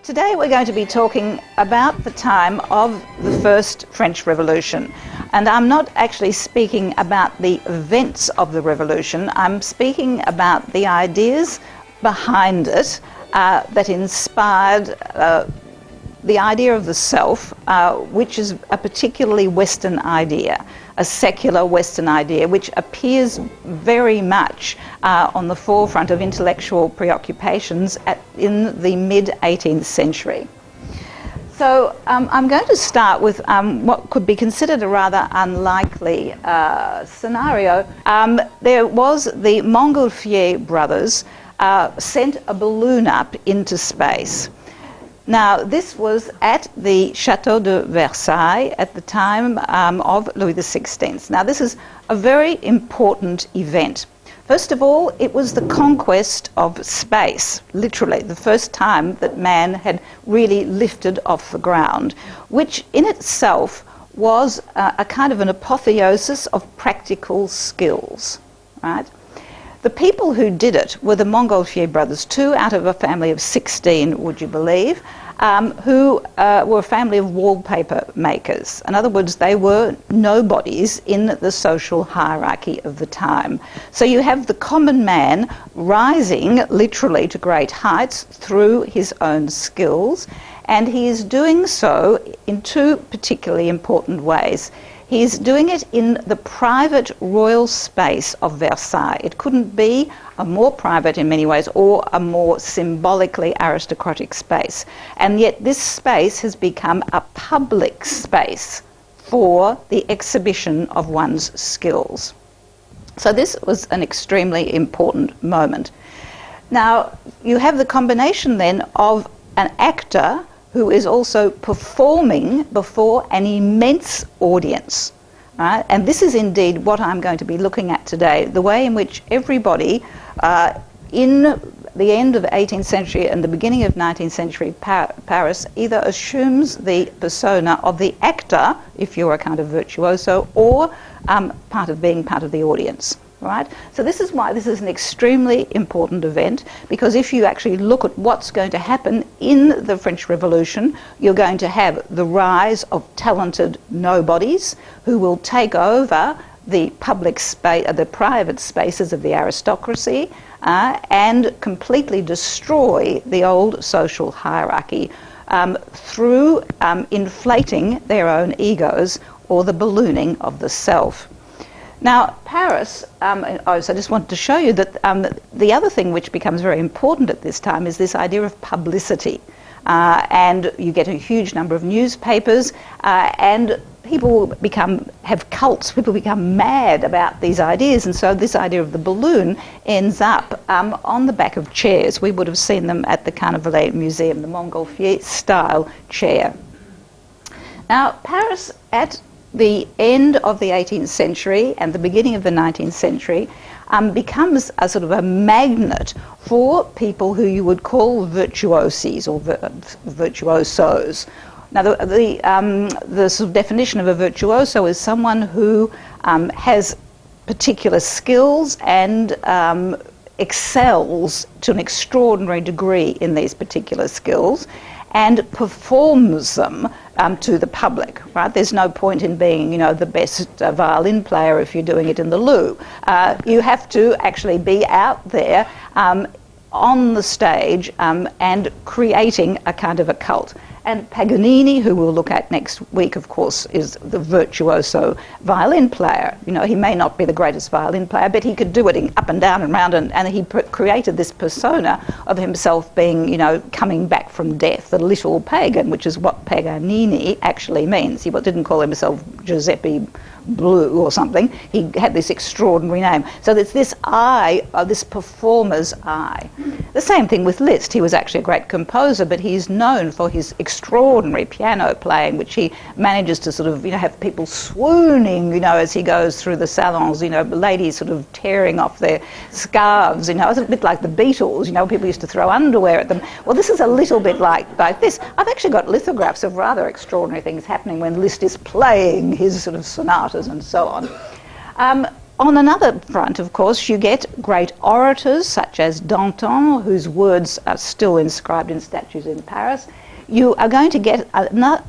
Today we're going to be talking about the time of the first French Revolution. And I'm not actually speaking about the events of the revolution, I'm speaking about the ideas behind it that inspired the idea of the self, which is a particularly Western idea, a secular Western idea, which appears very much on the forefront of intellectual preoccupations in the mid-18th century. So I'm going to start with what could be considered a rather unlikely scenario. There was the Montgolfier brothers sent a balloon up into space. Now, this was at the Chateau de Versailles at the time of Louis XVI. Now, this is a very important event. First of all, it was the conquest of space, literally, the first time that man had really lifted off the ground, which in itself was a kind of an apotheosis of practical skills, right? The people who did it were the Montgolfier brothers, 2 out of a family of 16, would you believe, who were a family of wallpaper makers. In other words, they were nobodies in the social hierarchy of the time. So you have the common man rising literally to great heights through his own skills, and he is doing so in 2 particularly important ways. He's doing it in the private royal space of Versailles. It couldn't be a more private in many ways or a more symbolically aristocratic space. And yet this space has become a public space for the exhibition of one's skills. So this was an extremely important moment. Now, you have the combination then of an actor who is also performing before an immense audience. Right? And this is indeed what I'm going to be looking at today, the way in which everybody in the end of the 18th century and the beginning of 19th century Paris either assumes the persona of the actor, if you're a kind of virtuoso, or being part of the audience. Right? So this is why this is an extremely important event, because if you actually look at what's going to happen in the French Revolution, you're going to have the rise of talented nobodies who will take over the public space, the private spaces of the aristocracy, and completely destroy the old social hierarchy through inflating their own egos or the ballooning of the self. Now, Paris, so I just wanted to show you that the other thing which becomes very important at this time is this idea of publicity. And you get a huge number of newspapers, and people have cults, people become mad about these ideas, and so this idea of the balloon ends up on the back of chairs. We would have seen them at the Carnavalet Museum, the Montgolfier style chair. Now, Paris at the end of the 18th century and the beginning of the 19th century becomes a sort of a magnet for people who you would call virtuosis or virtuosos. Now, the sort of definition of a virtuoso is someone who has particular skills and excels to an extraordinary degree in these particular skills and performs them to the public, right? There's no point in being, the best violin player if you're doing it in the loo. You have to actually be out there on the stage and creating a kind of a cult. And Paganini, who we'll look at next week, of course, is the virtuoso violin player. He may not be the greatest violin player, but he could do it up and down and round, and he created this persona of himself being, coming back from death, the little pagan, which is what Paganini actually means. He didn't call himself Giuseppe Blue or something. He had this extraordinary name. So there's this eye, this performer's eye. The same thing with Liszt. He was actually a great composer, but he's known for his extraordinary piano playing, which he manages to sort of, have people swooning, as he goes through the salons, ladies sort of tearing off their scarves, it's a bit like the Beatles, people used to throw underwear at them. Well, this is a little bit like this. I've actually got lithographs of rather extraordinary things happening when Liszt is playing his sort of sonatas and so on. on another front, of course, you get great orators such as Danton, whose words are still inscribed in statues in Paris. You are going to get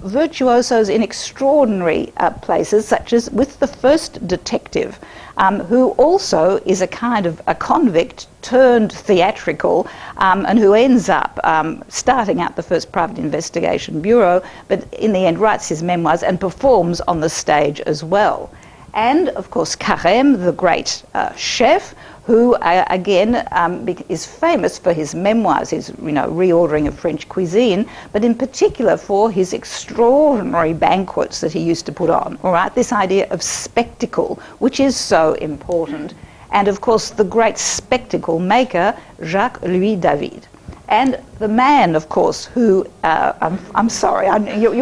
virtuosos in extraordinary places, such as with the first detective, who also is a kind of a convict turned theatrical, and who ends up starting out the first private investigation bureau, but in the end writes his memoirs and performs on the stage as well. And, of course, Carême, the great chef, who, again, is famous for his memoirs, his reordering of French cuisine, but in particular for his extraordinary banquets that he used to put on, all right? This idea of spectacle, which is so important. And, of course, the great spectacle maker, Jacques Louis David. And the man, of course, who I'm sorry, you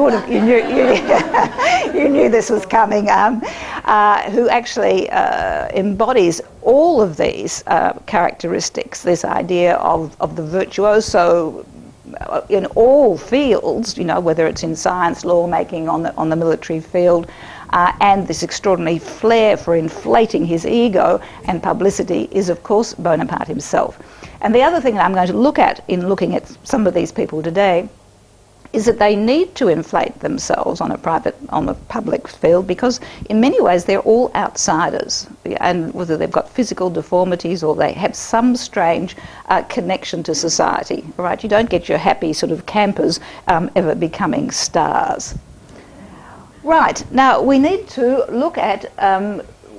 knew this was coming. Who actually embodies all of these characteristics. This idea of the virtuoso in all fields, whether it's in science, lawmaking, on the military field, and this extraordinary flair for inflating his ego and publicity is, of course, Bonaparte himself. And the other thing that I'm going to look at in looking at some of these people today is that they need to inflate themselves on the public field, because in many ways they're all outsiders, and whether they've got physical deformities or they have some strange connection to society, right? You don't get your happy sort of campers ever becoming stars. Right, now we need to look at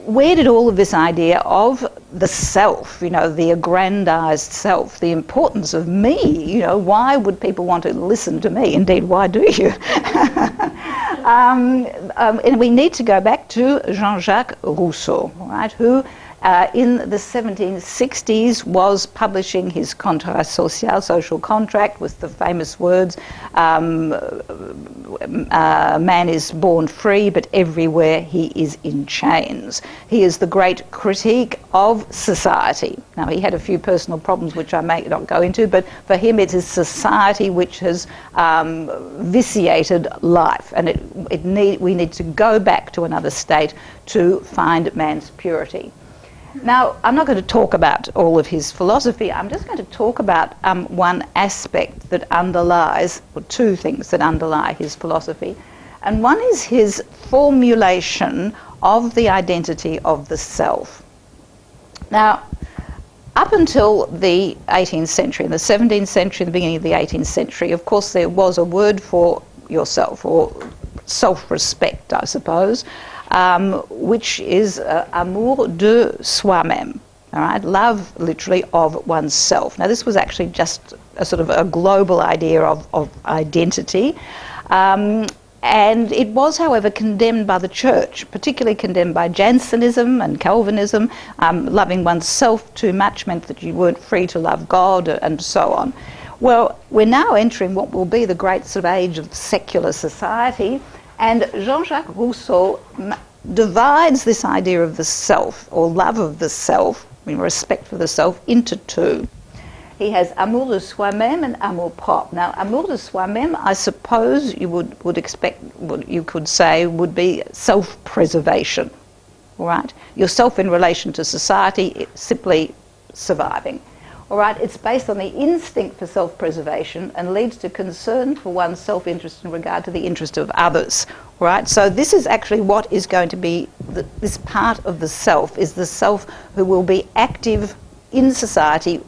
where did all of this idea of the self, the aggrandized self, the importance of me, why would people want to listen to me? Indeed, why do you? And we need to go back to Jean-Jacques Rousseau, right, who in the 1760s was publishing his Contrat Social, social contract, with the famous words, man is born free, but everywhere he is in chains. He is the great critic of society. Now, he had a few personal problems which I may not go into, but for him it is society which has vitiated life, and we need to go back to another state to find man's purity. Now, I'm not going to talk about all of his philosophy. I'm just going to talk about one aspect that underlies, or two things that underlie his philosophy. And one is his formulation of the identity of the self. Now, up until the 18th century, in the 17th century, the beginning of the 18th century, of course, there was a word for yourself, or self-respect, I suppose, which is amour de soi-même, all right? Love, literally, of oneself. Now, this was actually just a sort of a global idea of identity, and it was, however, condemned by the church, particularly condemned by Jansenism and Calvinism. Loving oneself too much meant that you weren't free to love God, and so on. Well, we're now entering what will be the great sort of age of secular society, and Jean-Jacques Rousseau divides this idea of the self, or love of the self, respect for the self, into two. He has amour de soi-même and amour propre. Now, amour de soi-même, I suppose you would expect, what you could say would be self-preservation, all right? Yourself in relation to society, simply surviving. All right, it's based on the instinct for self-preservation and leads to concern for one's self-interest in regard to the interest of others. All right, so this is actually what is going to be, this part of the self is the self who will be active in society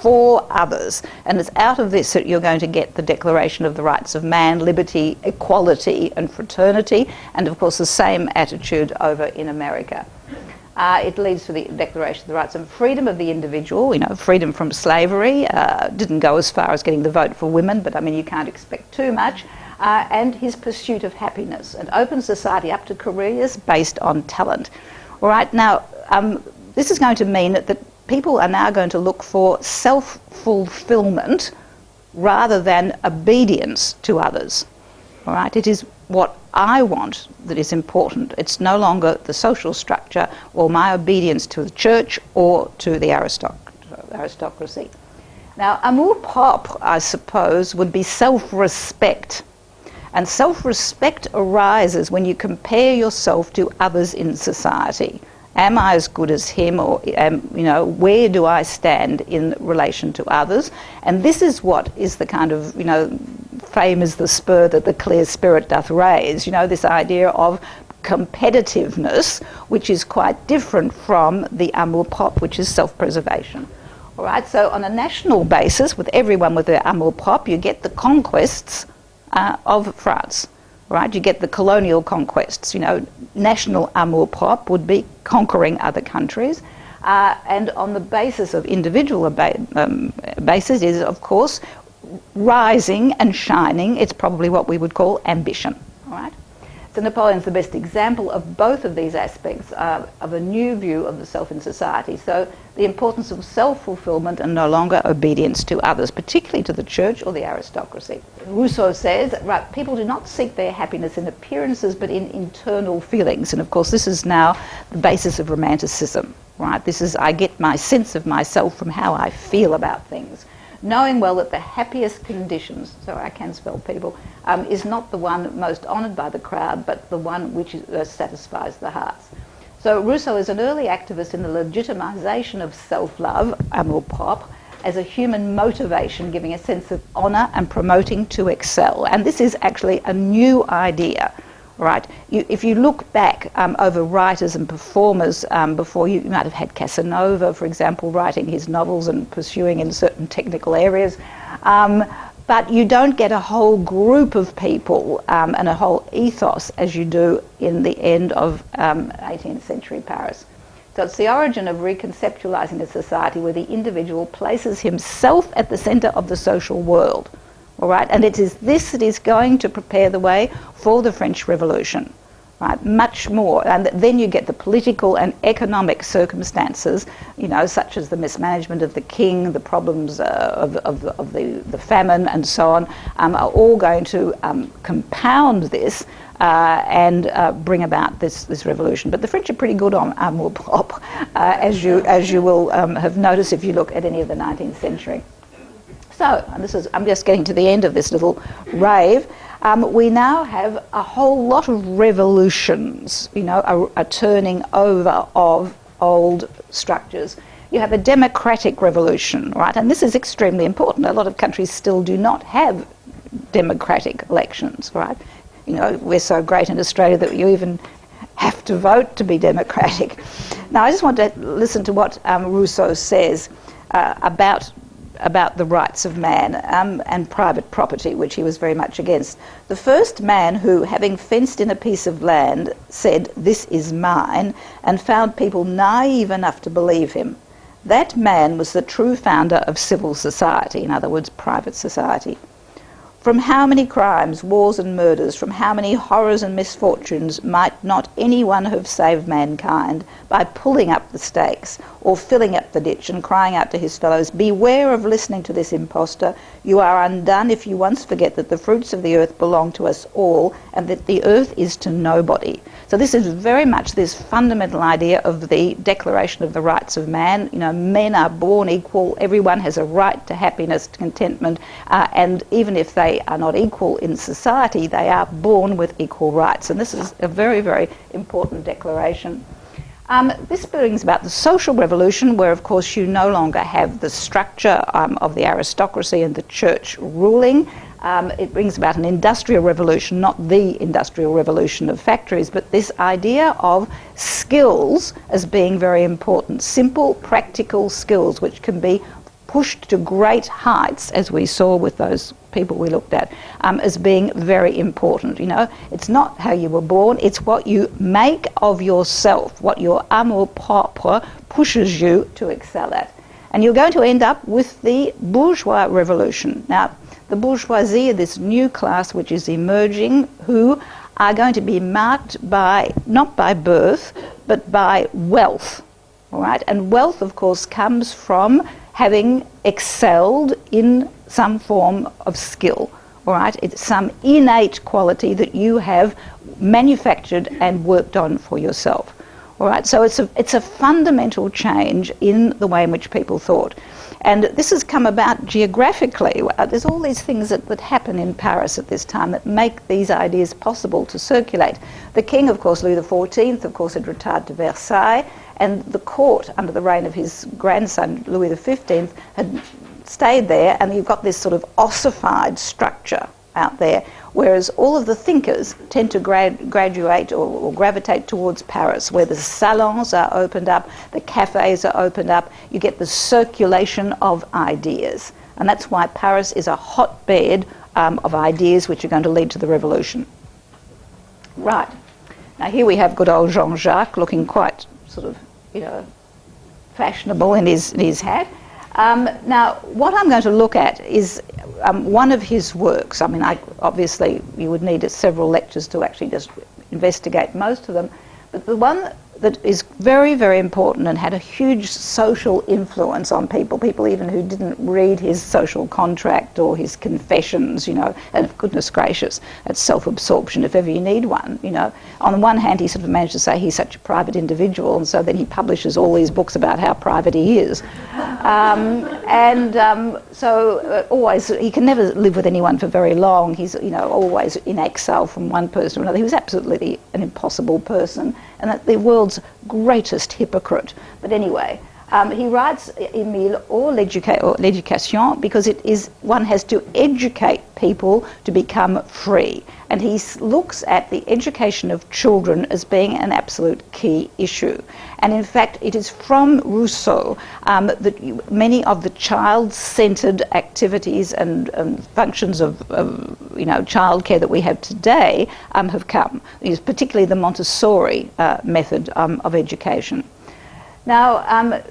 for others. And it's out of this that you're going to get the Declaration of the Rights of Man, liberty, equality and fraternity, and of course the same attitude over in America. It leads to the Declaration of the Rights and Freedom of the individual, freedom from slavery. Didn't go as far as getting the vote for women, but I mean, you can't expect too much. And his pursuit of happiness, and open society up to careers based on talent. All right, now, this is going to mean that people are now going to look for self-fulfillment rather than obedience to others. All right, it is what I want that is important. It's no longer the social structure or my obedience to the church or to the aristocracy. Now, amour propre, I suppose, would be self-respect. And self-respect arises when you compare yourself to others in society. Am I as good as him, or where do I stand in relation to others? And this is what is the kind of, fame is the spur that the clear spirit doth raise. This idea of competitiveness, which is quite different from the amour propre, which is self-preservation. All right, so on a national basis, with everyone with their amour propre, you get the conquests of France. Right, you get the colonial conquests. National amour propre would be conquering other countries, and on the basis of individual basis is, of course, rising and shining. It's probably what we would call ambition. All right. So Napoleon's the best example of both of these aspects of a new view of the self in society. So the importance of self-fulfillment and no longer obedience to others, particularly to the church or the aristocracy. Rousseau says, right, people do not seek their happiness in appearances but in internal feelings. And of course this is now the basis of Romanticism, right? This is, I get my sense of myself from how I feel about things. Knowing well that the happiest conditions, so I can spell people, is not the one most honoured by the crowd, but the one which satisfies the hearts. So Rousseau is an early activist in the legitimisation of self-love, amour propre, as a human motivation, giving a sense of honour and promoting to excel. And this is actually a new idea. Right. If you look back over writers and performers before, you might have had Casanova, for example, writing his novels and pursuing in certain technical areas. But you don't get a whole group of people and a whole ethos as you do in the end of 18th century Paris. So it's the origin of reconceptualising a society where the individual places himself at the centre of the social world. All right, and it is this that is going to prepare the way for the French Revolution, right? Much more, and then you get the political and economic circumstances, such as the mismanagement of the king, the problems of the famine, and so on, are all going to compound this and bring about this revolution. But the French are pretty good on amour propre, as you will have noticed if you look at any of the 19th century. So, I'm just getting to the end of this little rave. We now have a whole lot of revolutions, a turning over of old structures. You have a democratic revolution, right? And this is extremely important. A lot of countries still do not have democratic elections, right? We're so great in Australia that you even have to vote to be democratic. Now, I just want to listen to what Rousseau says about the rights of man and private property, which he was very much against. The first man who, having fenced in a piece of land, said, "This is mine," and found people naive enough to believe him, that man was the true founder of civil society, in other words, private society. From how many crimes, wars and murders, from how many horrors and misfortunes might not anyone have saved mankind by pulling up the stakes or filling up the ditch and crying out to his fellows, "Beware of listening to this impostor. You are undone if you once forget that the fruits of the earth belong to us all and that the earth is to nobody." So this is very much this fundamental idea of the Declaration of the Rights of Man. Men are born equal. Everyone has a right to happiness, to contentment, and even if they are not equal in society, they are born with equal rights. And this is a very, very important declaration. This brings about the social revolution, where, of course, you no longer have the structure of the aristocracy and the church ruling. It brings about an industrial revolution, not the industrial revolution of factories, but this idea of skills as being very important. Simple, practical skills which can be pushed to great heights, as we saw with those people we looked at, as being very important. It's not how you were born, it's what you make of yourself, what your amour propre pushes you to excel at. And you're going to end up with the bourgeois revolution. Now, the bourgeoisie are this new class which is emerging, who are going to be marked by, not by birth, but by wealth. All right? And wealth, of course, comes from having excelled in some form of skill. All right? It's some innate quality that you have manufactured and worked on for yourself. All right? So it's a fundamental change in the way in which people thought. And this has come about geographically. There's all these things that happen in Paris at this time that make these ideas possible to circulate. The king, of course, Louis XIV, of course, had retired to Versailles, and the court, under the reign of his grandson, Louis XV, had stayed there, and you've got this sort of ossified structure out there, whereas all of the thinkers tend to graduate or gravitate towards Paris, where the salons are opened up, the cafes are opened up, you get the circulation of ideas. And that's why Paris is a hotbed of ideas which are going to lead to the revolution. Right. Now here we have good old Jean-Jacques looking quite sort of, fashionable in his hat. Now, what I'm going to look at is one of his works. I mean, obviously you would need several lectures to actually just investigate most of them, but the one that is very, very important and had a huge social influence on people even who didn't read his social contract or his confessions, and goodness gracious, that's self-absorption if ever you need one, On the one hand, he sort of managed to say he's such a private individual, and so then he publishes all these books about how private he is. So always, he can never live with anyone for very long. He's, always in exile from one person to another. He was absolutely an impossible person, and that the world's greatest hypocrite. But anyway, he writes Emile or l'éducation because one has to educate people to become free. And he looks at the education of children as being an absolute key issue. And in fact, it is from Rousseau that many of the child-centred activities and functions of childcare that we have today have come. Particularly the Montessori method of education. Now,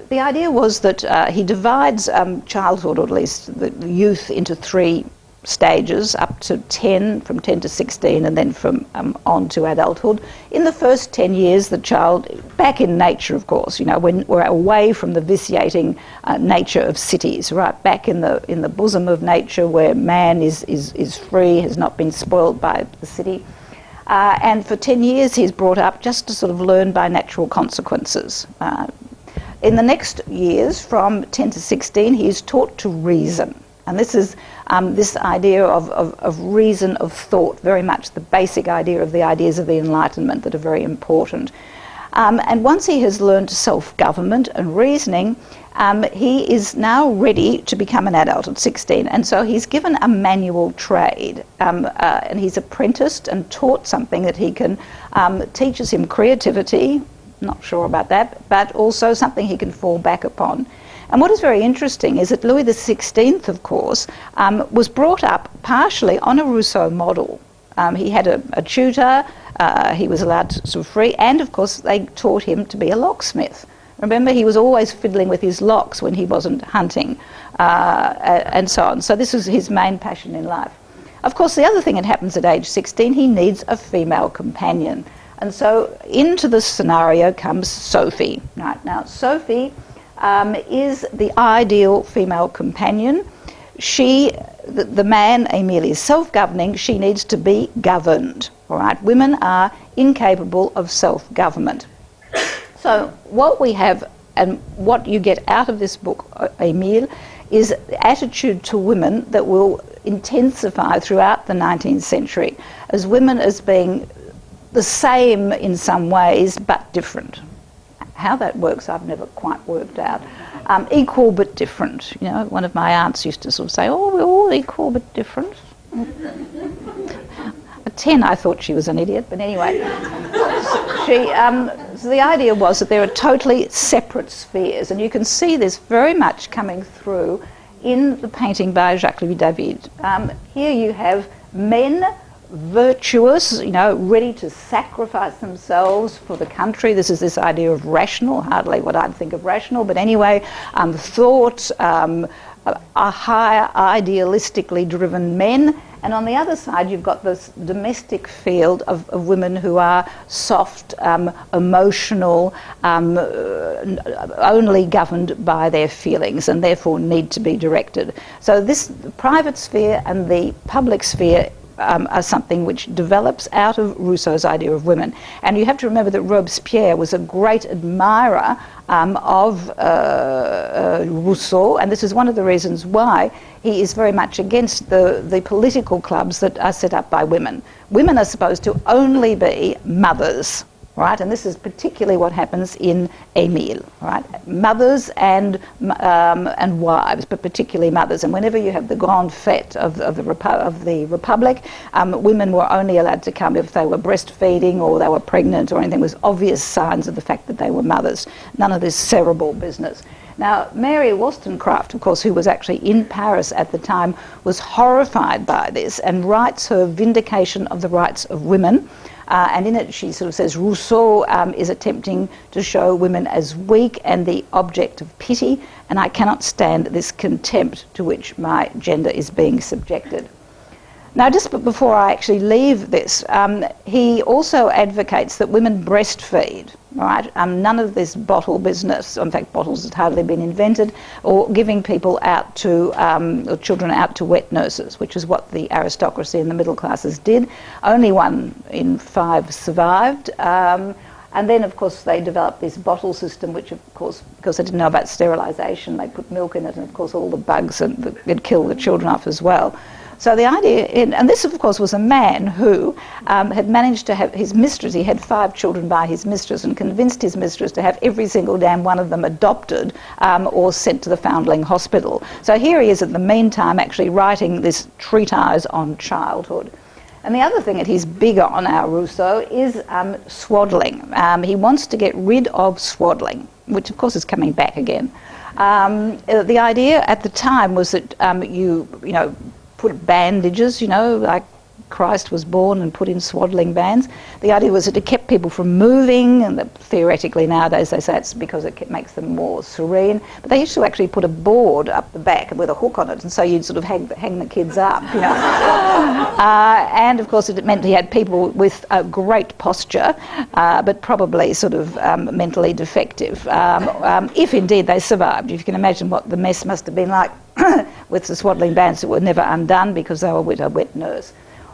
the idea was that he divides childhood, or at least the youth, into three stages, up to 10, from 10 to 16, and then from on to adulthood. In the first 10 years, the child, back in nature, of course, when we're away from the vitiating nature of cities, right, back in the bosom of nature where man is free, has not been spoiled by the city. And for 10 years, he's brought up just to sort of learn by natural consequences. In the next years, from 10 to 16, he is taught to reason. And this is this idea of reason, of thought, very much the basic idea of the ideas of the Enlightenment that are very important. And once he has learned self-government and reasoning, he is now ready to become an adult at 16. And so he's given a manual trade, and he's apprenticed and taught something that he can, teaches him creativity, not sure about that, but also something he can fall back upon. And what is very interesting is that Louis XVI, of course, was brought up partially on a Rousseau model. He had a tutor, he was allowed to sort of free, and of course they taught him to be a locksmith. Remember, he was always fiddling with his locks when he wasn't hunting, and so on. So this was his main passion in life. Of course, the other thing that happens at age 16, he needs a female companion. And so into the scenario comes Sophie. Right, now, Sophie is the ideal female companion. The man, Emile, is self-governing. She needs to be governed. All right, women are incapable of self-government. So what we have and what you get out of this book, Emile, is attitude to women that will intensify throughout the 19th century as women as being the same in some ways but different. How that works, I've never quite worked out. Equal but different. One of my aunts used to sort of say, "Oh, we're all equal but different." At 10, I thought she was an idiot, but anyway. So the idea was that there are totally separate spheres, and you can see this very much coming through in the painting by Jacques Louis David. Here you have men, virtuous, ready to sacrifice themselves for the country. This is this idea of rational, hardly what I'd think of rational, but anyway, thought, a higher idealistically driven men. And on the other side, you've got this domestic field of women who are soft, emotional, only governed by their feelings and therefore need to be directed. So this private sphere and the public sphere are something which develops out of Rousseau's idea of women. And you have to remember that Robespierre was a great admirer of Rousseau, and this is one of the reasons why he is very much against the political clubs that are set up by women. Women are supposed to only be mothers, right? And this is particularly what happens in Emile, right? Mothers and wives, but particularly mothers. And whenever you have the grand fête of the Republic, women were only allowed to come if they were breastfeeding or they were pregnant or anything. It was obvious signs of the fact that they were mothers. None of this cerebral business. Now, Mary Wollstonecraft, of course, who was actually in Paris at the time, was horrified by this and writes her Vindication of the Rights of Women. And in it, she sort of says Rousseau is attempting to show women as weak and the object of pity, and I cannot stand this contempt to which my gender is being subjected. Now, just before I actually leave this, he also advocates that women breastfeed, right? None of this bottle business, in fact, bottles had hardly been invented, or giving people out to, or children out to wet nurses, which is what the aristocracy and the middle classes did. Only 1 in 5 survived. And then, of course, they developed this bottle system, which, of course, because they didn't know about sterilisation, they put milk in it, and, of course, all the bugs would kill the children off as well. So the idea, and this of course was a man who had managed to have his mistress, he had 5 children by his mistress, and convinced his mistress to have every single damn one of them adopted or sent to the Foundling Hospital. So here he is at the meantime actually writing this treatise on childhood. And the other thing that he's big on, our Rousseau, is swaddling. He wants to get rid of swaddling, which of course is coming back again. The idea at the time was that you know, put bandages, you know, like Christ was born and put in swaddling bands. The idea was that it kept people from moving, and that theoretically nowadays they say it's because it makes them more serene. But they used to actually put a board up the back with a hook on it, and so you'd sort of hang the kids up, you know. And of course it meant he had people with great posture, but probably sort of mentally defective, if indeed they survived. If you can imagine what the mess must have been like with the swaddling bands that were never undone because they were with a wet nurse.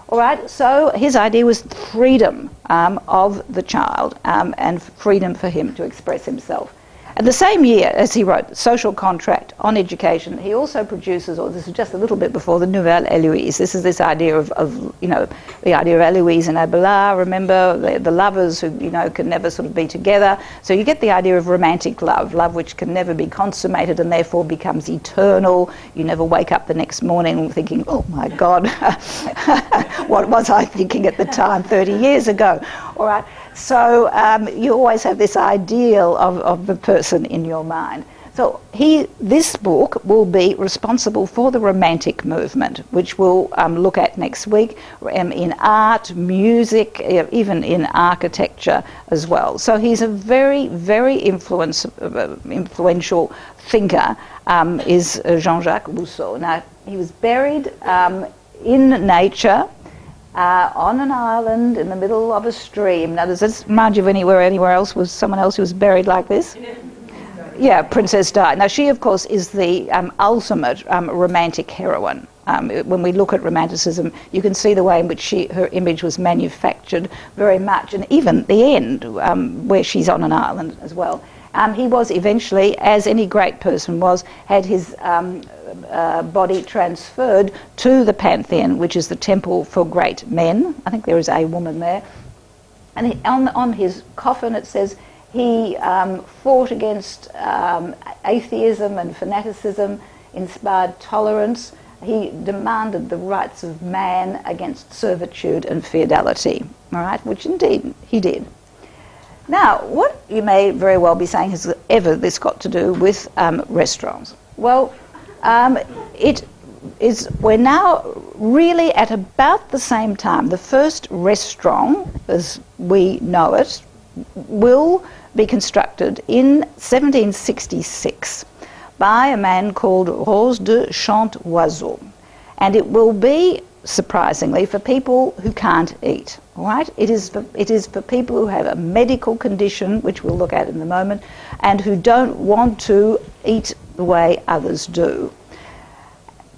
All right, so his idea was freedom of the child and freedom for him to express himself. At the same year as he wrote Social Contract on Education, he also produces, or this is just a little bit before the Nouvelle Héloïse, this is this idea of you know, the idea of Héloïse and Abelard, remember, the lovers who, you know, can never sort of be together. So you get the idea of romantic love, love which can never be consummated and therefore becomes eternal. You never wake up the next morning thinking, oh my God, what was I thinking at the time 30 years ago? All right. So you always have this ideal of the person in your mind. So this book will be responsible for the Romantic movement, which we'll look at next week in art, music, even in architecture as well. So he's a very, very influential thinker, is Jean-Jacques Rousseau. Now, he was buried in nature, on an island in the middle of a stream. Now, does this remind you of anywhere else was someone else who was buried like this? Yeah, Princess Di. Now, she, of course, is the ultimate romantic heroine. When we look at Romanticism, you can see the way in which her image was manufactured very much, and even the end, where she's on an island as well. He was eventually, as any great person was, had his body transferred to the Pantheon, which is the temple for great men. I think there is a woman there. And on his coffin it says he fought against atheism and fanaticism, inspired tolerance. He demanded the rights of man against servitude and feudality, all right, which indeed he did. Now, what you may very well be saying, has ever this got to do with restaurants? Well, we're now really at about the same time. The first restaurant, as we know it, will be constructed in 1766 by a man called Rose de Chantoiseau. And it will be, surprisingly, for people who can't eat. All right? It is for people who have a medical condition, which we'll look at in a moment, and who don't want to eat the way others do.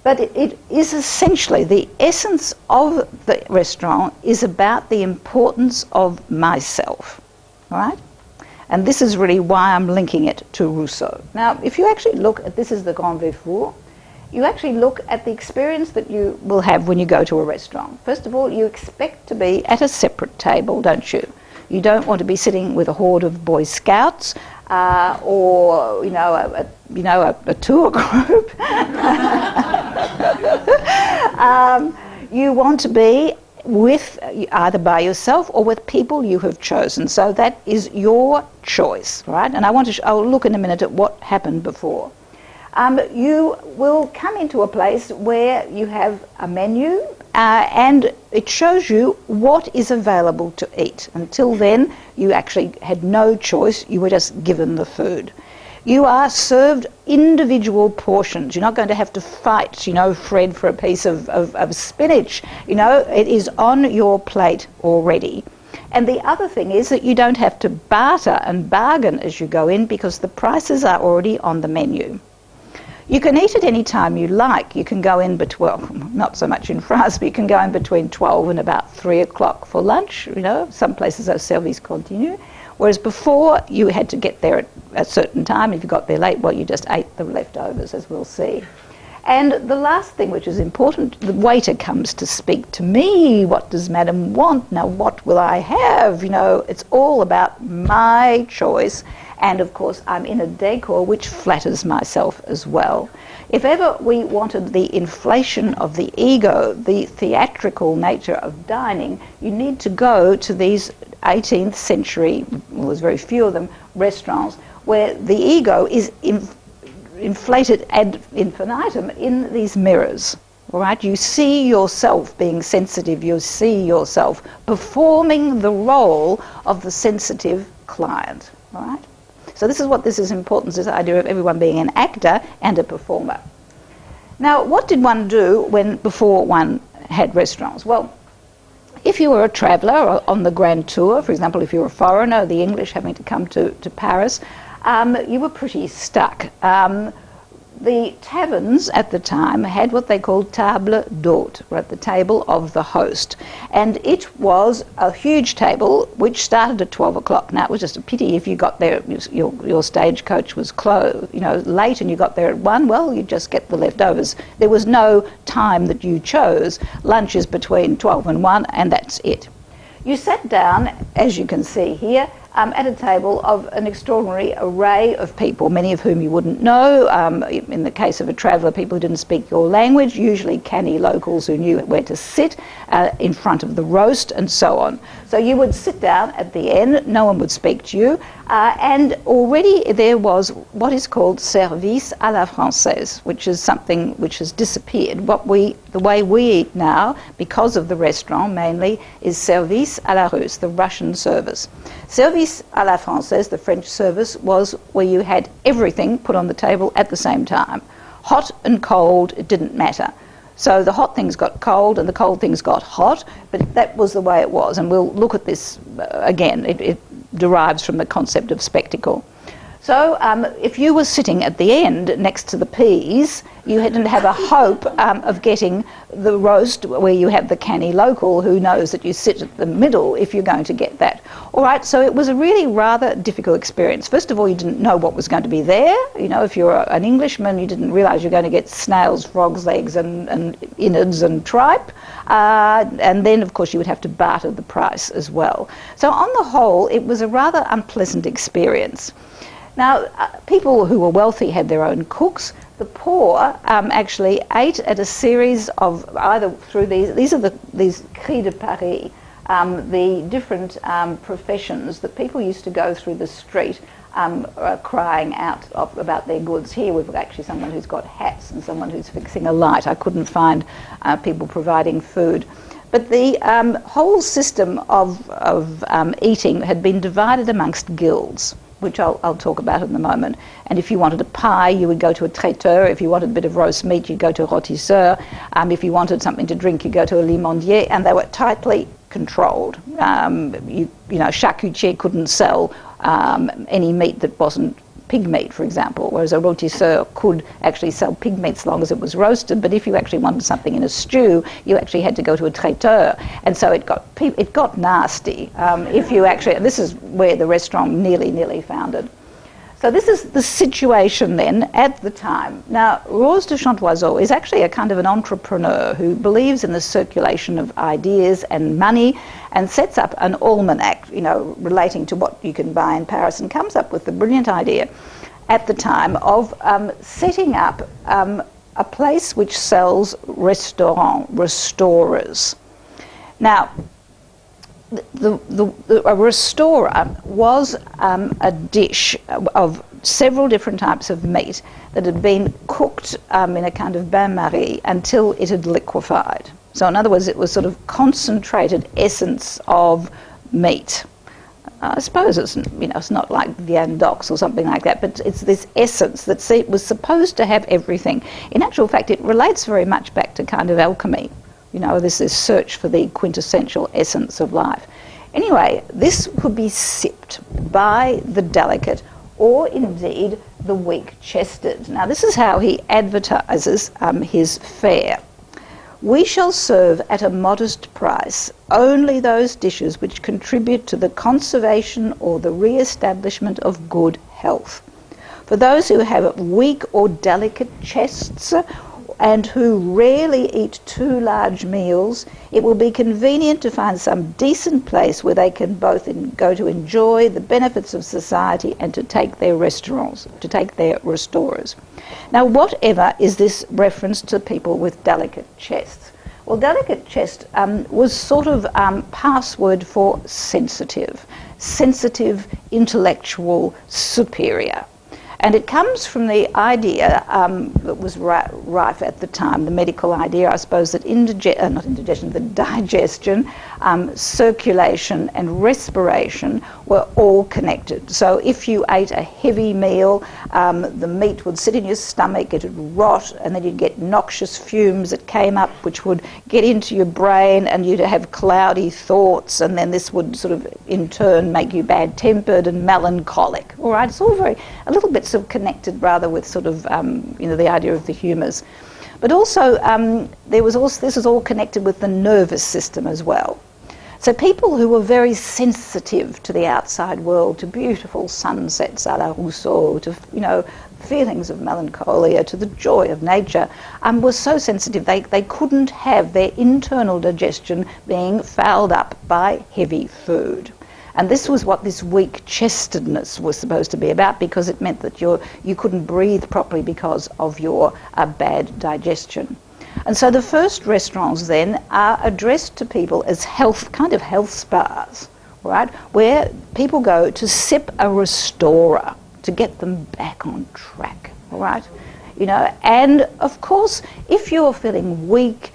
But it is essentially, the essence of the restaurant is about the importance of myself. All right? And this is really why I'm linking it to Rousseau. Now, if you actually look at, this is the Grand Véfour, you actually look at the experience that you will have when you go to a restaurant. First of all, you expect to be at a separate table, don't you? You don't want to be sitting with a horde of Boy Scouts or a tour group. You want to be with either by yourself or with people you have chosen. So that is your choice, right? And I'll look in a minute at what happened before. You will come into a place where you have a menu and it shows you what is available to eat. Until then, you actually had no choice. You were just given the food. You are served individual portions. You're not going to have to fight, Fred, for a piece of spinach. It is on your plate already. And the other thing is that you don't have to barter and bargain as you go in because the prices are already on the menu. You can eat at any time you like. You can go in between, not so much in France, but you can go in between 12 and about 3 o'clock for lunch. Some places are service continu. Whereas before, you had to get there at a certain time. If you got there late, well, you just ate the leftovers, as we'll see. And the last thing, which is important, the waiter comes to speak to me. What does Madam want? Now, what will I have? It's all about my choice. And, of course, I'm in a decor which flatters myself as well. If ever we wanted the inflation of the ego, the theatrical nature of dining, you need to go to these 18th century, well, there's very few of them, restaurants, where the ego is inflated ad infinitum in these mirrors. All right, you see yourself being sensitive, you see yourself performing the role of the sensitive client. All right? So this is what this is important, this idea of everyone being an actor and a performer. Now, what did one do before one had restaurants? Well, if you were a traveller or on the Grand Tour, for example, if you were a foreigner, the English having to come to Paris, you were pretty stuck. The taverns at the time had what they called table d'hôte, or at the table of the host. And it was a huge table which started at 12 o'clock. Now, it was just a pity if you got there, your stagecoach was closed, late and you got there at 1, well, you just get the leftovers. There was no time that you chose. Lunch is between 12 and 1, and that's it. You sat down, as you can see here, at a table of an extraordinary array of people, many of whom you wouldn't know. In the case of a traveller, people who didn't speak your language, usually canny locals who knew where to sit in front of the roast and so on. So you would sit down at the end, no one would speak to you, and already there was what is called service à la française, which is something which has disappeared. The way we eat now, because of the restaurant mainly, is service à la russe, the Russian service. Service à la française, the French service, was where you had everything put on the table at the same time. Hot and cold, it didn't matter. So the hot things got cold and the cold things got hot, but that was the way it was. And we'll look at this again. It derives from the concept of spectacle. So if you were sitting at the end next to the peas, you didn't have a hope of getting the roast where you have the canny local who knows that you sit at the middle if you're going to get that. All right, so it was a really rather difficult experience. First of all, you didn't know what was going to be there. If you're an Englishman, you didn't realise you're going to get snails, frogs' legs and innards and tripe. And then, of course, you would have to barter the price as well. So on the whole, it was a rather unpleasant experience. Now, people who were wealthy had their own cooks. The poor actually ate at a series of either through these cris de Paris, the different professions that people used to go through the street crying out about their goods. Here we've got actually someone who's got hats and someone who's fixing a light. I couldn't find people providing food. But the whole system of eating had been divided amongst guilds, which I'll talk about in a moment. And if you wanted a pie, you would go to a traiteur. If you wanted a bit of roast meat, you'd go to a rôtisseur. If you wanted something to drink, you'd go to a limondier, and they were tightly controlled. Charcutier couldn't sell any meat that wasn't pig meat, for example, whereas a rôtisseur could actually sell pig meat as long as it was roasted. But if you actually wanted something in a stew, you actually had to go to a traiteur, and so it got nasty. If you actually, this is where the restaurant nearly foundered. So this is the situation then at the time. Now, Rose de Chantoiseau is actually a kind of an entrepreneur who believes in the circulation of ideas and money and sets up an almanac, relating to what you can buy in Paris, and comes up with the brilliant idea at the time of setting up a place which sells restorers. Now, a restorer was a dish of several different types of meat that had been cooked in a kind of bain-marie until it had liquefied. So in other words, it was sort of concentrated essence of meat. I suppose it's not like viandox or something like that, but it's this essence that was supposed to have everything. In actual fact, it relates very much back to kind of alchemy. This is search for the quintessential essence of life. Anyway, this could be sipped by the delicate or indeed the weak-chested. Now, this is how he advertises his fare. We shall serve at a modest price only those dishes which contribute to the conservation or the re-establishment of good health. For those who have weak or delicate chests and who rarely eat too large meals, it will be convenient to find some decent place where they can both go to enjoy the benefits of society and to take their restorers. Now, whatever is this reference to people with delicate chests? Well, delicate chest was sort of password for sensitive, intellectual, superior. And it comes from the idea that was rife at the time, the medical idea, I suppose, that the digestion, circulation and respiration were all connected. So if you ate a heavy meal, the meat would sit in your stomach, it would rot, and then you'd get noxious fumes that came up, which would get into your brain, and you'd have cloudy thoughts, and then this would sort of, in turn, make you bad-tempered and melancholic. All right, it's all a little bit sort of connected rather with sort of, the idea of the humours. But also, this is all connected with the nervous system as well. So people who were very sensitive to the outside world, to beautiful sunsets a la Rousseau, to, feelings of melancholia, to the joy of nature, were so sensitive they couldn't have their internal digestion being fouled up by heavy food. And this was what this weak-chestedness was supposed to be about, because it meant that you couldn't breathe properly because of your bad digestion. And so the first restaurants then are addressed to people as kind of health spas, right, where people go to sip a restorer to get them back on track, all right? And of course, if you're feeling weak,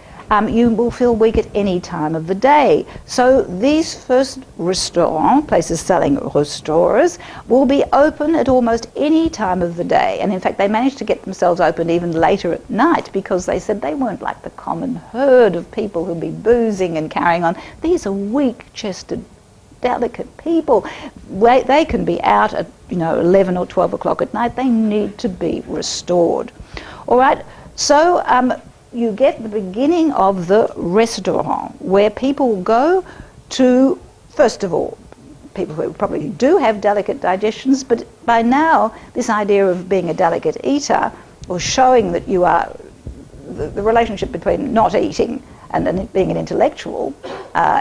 you will feel weak at any time of the day. So these first restaurant places selling restorers will be open at almost any time of the day. And in fact, they managed to get themselves open even later at night, because they said they weren't like the common herd of people who'd be boozing and carrying on. These are weak-chested, delicate people. They can be out at 11 or 12 o'clock at night. They need to be restored. All right, so you get the beginning of the restaurant, where people go to, first of all, people who probably do have delicate digestions, but by now this idea of being a delicate eater, or showing that you are, the relationship between not eating and being an intellectual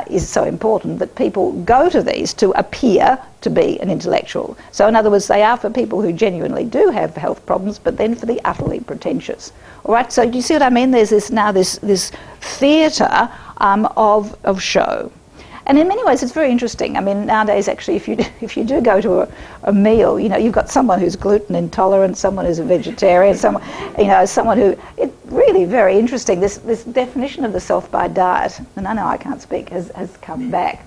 is so important that people go to these to appear to be an intellectual. So in other words, they are for people who genuinely do have health problems, but then for the utterly pretentious. All right, so do you see what I mean? There's this theatre of show. And in many ways, it's very interesting. I mean, nowadays, actually, if you do go to a meal, you've got someone who's gluten intolerant, someone who's a vegetarian, someone who, it's really very interesting. This definition of the self by diet, and I know I can't speak, has come back.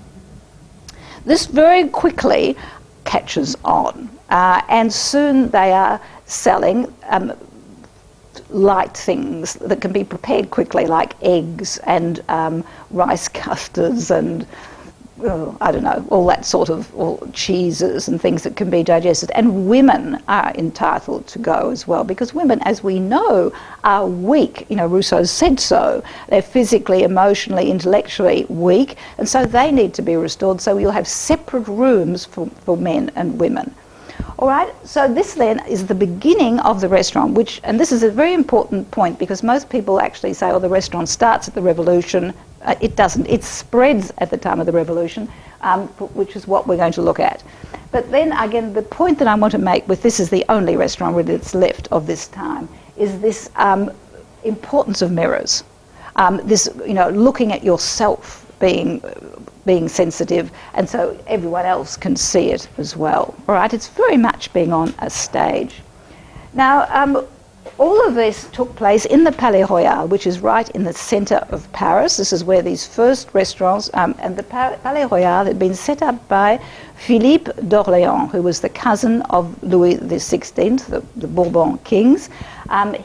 This very quickly catches on, and soon they are selling light things that can be prepared quickly, like eggs and rice custards and I don't know, all that sort of cheeses and things that can be digested. And women are entitled to go as well, because women, as we know, are weak. Rousseau said so. They're physically, emotionally, intellectually weak, and so they need to be restored. So you'll have separate rooms for men and women. All right, so this then is the beginning of the restaurant, and this is a very important point because most people actually say, oh, the restaurant starts at the Revolution. It doesn't. It spreads at the time of the Revolution, which is what we're going to look at. But then again, the point that I want to make with this is the only restaurant really that's left of this time, is this importance of mirrors. This, looking at yourself being sensitive, and so everyone else can see it as well. All right, it's very much being on a stage. Now, all of this took place in the Palais Royal, which is right in the centre of Paris. This is where these first restaurants, and the Palais Royal had been set up by Philippe d'Orléans, who was the cousin of Louis XVI, the Bourbon kings.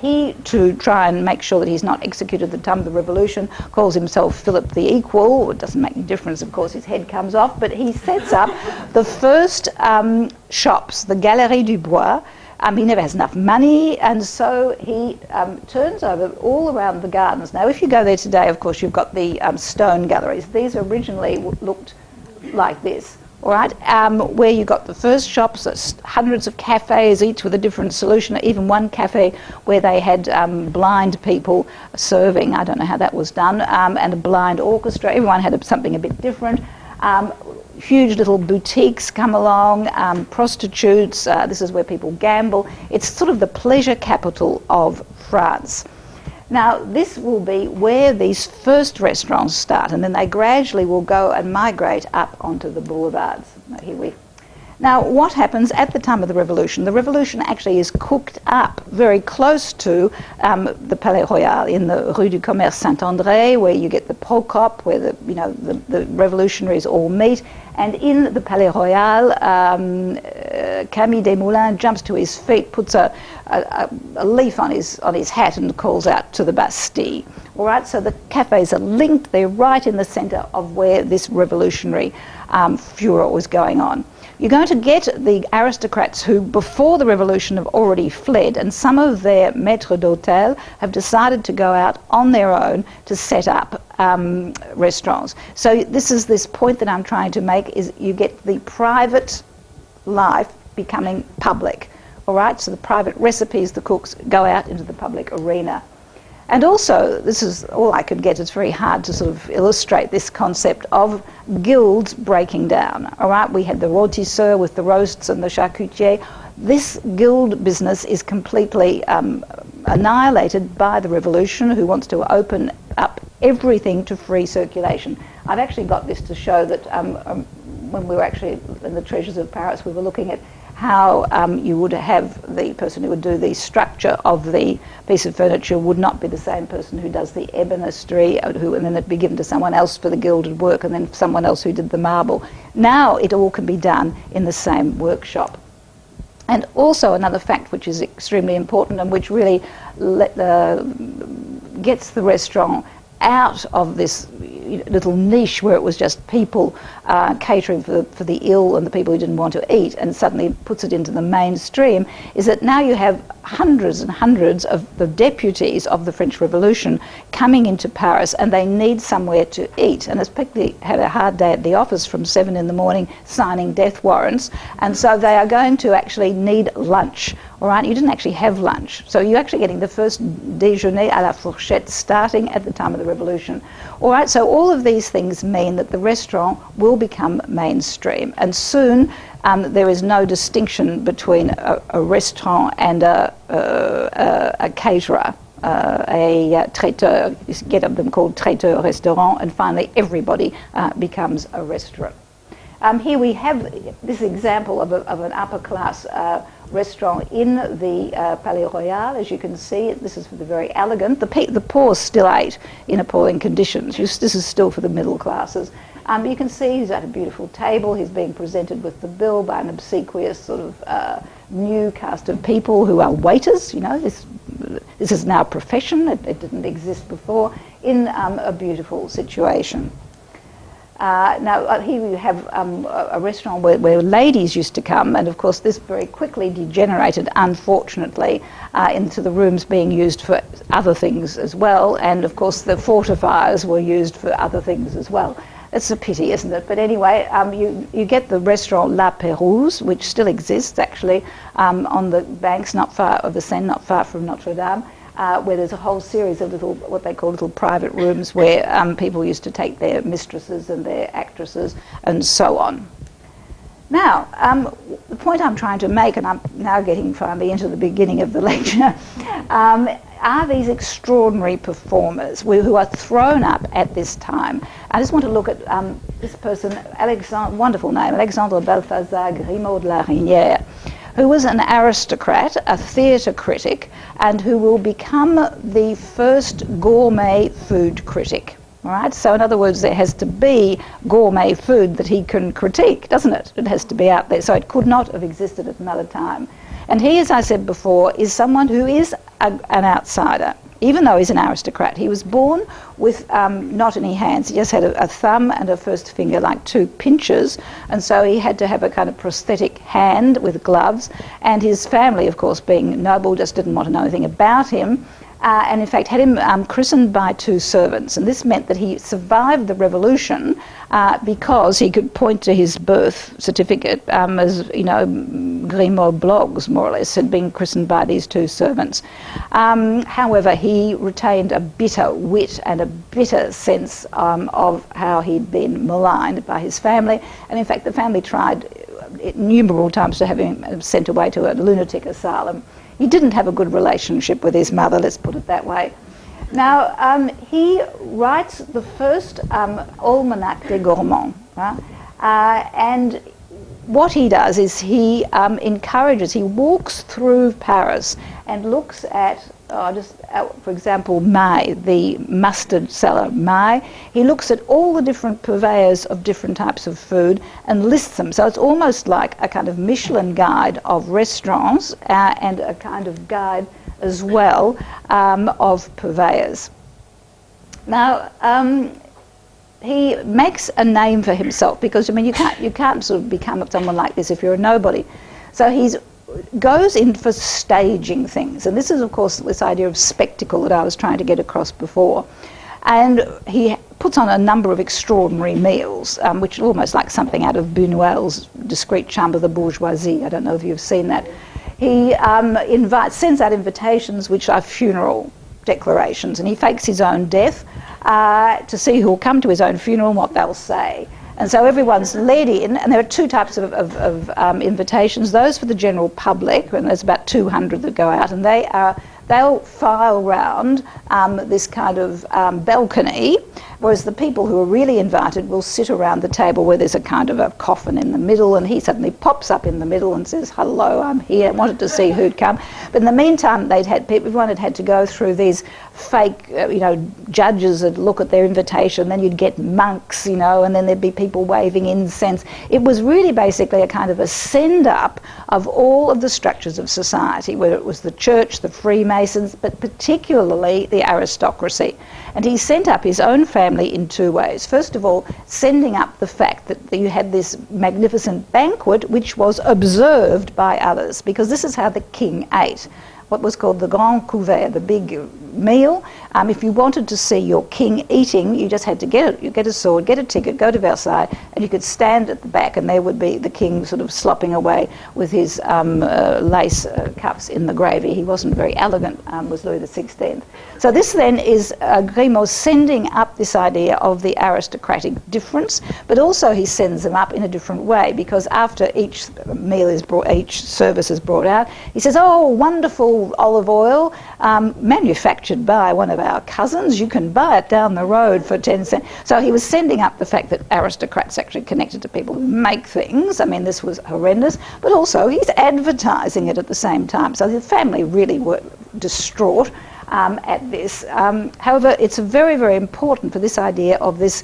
He, to try and make sure that he's not executed at the time of the Revolution, calls himself Philip the Equal. It doesn't make any difference, of course, his head comes off, but he sets up the first shops, the Galerie du Bois. He never has enough money, and so he turns over all around the gardens. Now, if you go there today, of course, you've got the stone galleries. These originally looked like this, all right, where you got the first shops, hundreds of cafes, each with a different solution, even one cafe where they had blind people serving. I don't know how that was done, and a blind orchestra. Everyone had something a bit different. Huge little boutiques come along, prostitutes, this is where people gamble. It's sort of the pleasure capital of France. Now, this will be where these first restaurants start, and then they gradually will go and migrate up onto the boulevards. Now, what happens at the time of the Revolution? The Revolution actually is cooked up very close to the Palais Royal in the Rue du Commerce Saint-André, where you get the Procope, where the revolutionaries all meet. And in the Palais Royal, Camille Desmoulins jumps to his feet, puts a leaf on his hat and calls out to the Bastille. All right, so the cafes are linked. They're right in the centre of where this revolutionary furor was going on. You're going to get the aristocrats who, before the revolution, have already fled, and some of their maîtres d'hôtel have decided to go out on their own to set up restaurants. So this point that I'm trying to make is you get the private life becoming public. All right, so the private recipes, the cooks, go out into the public arena. And also, this is all I could get. It's very hard to sort of illustrate this concept of guilds breaking down. All right, we had the rôtisseur with the roasts and the charcutier. This guild business is completely annihilated by the revolution, who wants to open up everything to free circulation. I've actually got this to show that when we were actually in the Treasures of Paris, we were looking at how you would have the person who would do the structure of the piece of furniture would not be the same person who does the ebonistry, and then it'd be given to someone else for the gilded work, and then someone else who did the marble. Now it all can be done in the same workshop. And also another fact which is extremely important and which really gets the restaurant out of this little niche where it was just people catering for the ill and the people who didn't want to eat, and suddenly puts it into the mainstream, is that now you have hundreds and hundreds of the deputies of the French Revolution coming into Paris, and they need somewhere to eat, and especially had a hard day at the office from 7 in the morning signing death warrants, and so they are going to actually need lunch. All right, you didn't actually have lunch, so you're actually getting the first déjeuner à la fourchette starting at the time of the Revolution. All right, so all of these things mean that the restaurant will become mainstream, and soon there is no distinction between a restaurant and a caterer, a traiteur. You get them called traiteur restaurant, and finally everybody becomes a restaurant. Here we have this example of an upper class restaurant in the Palais Royal. As you can see, this is for the very elegant. The poor still ate in appalling conditions. This is still for the middle classes. You can see he's at a beautiful table. He's being presented with the bill by an obsequious sort of new cast of people who are waiters. You know, this is now a profession. It didn't exist before, in a beautiful situation. Now, here we have a restaurant where ladies used to come, and of course this very quickly degenerated, unfortunately, into the rooms being used for other things as well, and of course the fortifiers were used for other things as well. It's a pity, isn't it? But anyway, you get the restaurant La Pérouse, which still exists actually on the banks not far of the Seine, not far from Notre Dame, where there's a whole series of little, what they call little private rooms where people used to take their mistresses and their actresses and so on. Now, the point I'm trying to make, and I'm now getting finally into the beginning of the lecture, are these extraordinary performers who are thrown up at this time. I just want to look at this person, wonderful name, Alexandre Balthazar Grimod la Reynière, who was an aristocrat, a theatre critic, and who will become the first gourmet food critic. All right? So in other words, there has to be gourmet food that he can critique, doesn't it? It has to be out there. So it could not have existed at another time. And he, as I said before, is someone who is an outsider, even though he's an aristocrat. He was born with not any hands. He just had a thumb and a first finger, like two pinchers, and so he had to have a kind of prosthetic hand with gloves. And his family, of course, being noble, just didn't want to know anything about him. And in fact had him christened by two servants, and this meant that he survived the revolution because he could point to his birth certificate as, you know, Grimod blogs, more or less, had been christened by these two servants. However, he retained a bitter wit and a bitter sense of how he'd been maligned by his family, and in fact the family tried innumerable times to have him sent away to a lunatic asylum. He didn't have a good relationship with his mother, let's put it that way. Now, he writes the first Almanach des Gourmands, and what he does is he he walks through Paris and looks at, for example, May, the mustard seller, May. He looks at all the different purveyors of different types of food and lists them. So it's almost like a kind of Michelin guide of restaurants and a kind of guide as well of purveyors. Now, he makes a name for himself because, I mean, you can't sort of become someone like this if you're a nobody. So he goes in for staging things, and this is, of course, this idea of spectacle that I was trying to get across before. And he puts on a number of extraordinary meals, which are almost like something out of Buñuel's Discreet Chambre de Bourgeoisie. I don't know if you've seen that. He sends out invitations which are funeral declarations, and he fakes his own death to see who will come to his own funeral and what they'll say. And so everyone's led in, and there are two types of invitations. Those for the general public, and there's about 200 that go out, and they'll file round this kind of balcony, whereas the people who are really invited will sit around the table where there's a kind of a coffin in the middle, and he suddenly pops up in the middle and says, "Hello, I'm here," wanted to see who'd come. But in the meantime, everyone had to go through these fake, judges that look at their invitation, then you'd get monks, and then there'd be people waving incense. It was really basically a kind of a send-up of all of the structures of society, whether it was the church, the Freemasons, but particularly the aristocracy. And he sent up his own family in two ways. First of all, sending up the fact that you had this magnificent banquet which was observed by others, because this is how the king ate. What was called the grand couvert, the big meal. If you wanted to see your king eating, you just had to get a sword, get a ticket, go to Versailles, and you could stand at the back, and there would be the king sort of slopping away with his lace cuffs in the gravy. He wasn't very elegant, was Louis XVI. So this then is Grimod sending up this idea of the aristocratic difference, but also he sends them up in a different way, because after each service is brought out, he says, "Oh, wonderful olive oil, manufactured by one of our cousins. You can buy it down the road for 10 cents. So he was sending up the fact that aristocrats actually connected to people who make things. I mean, this was horrendous. But also he's advertising it at the same time. So the family really were distraught at this. However, it's very, very important for this idea of this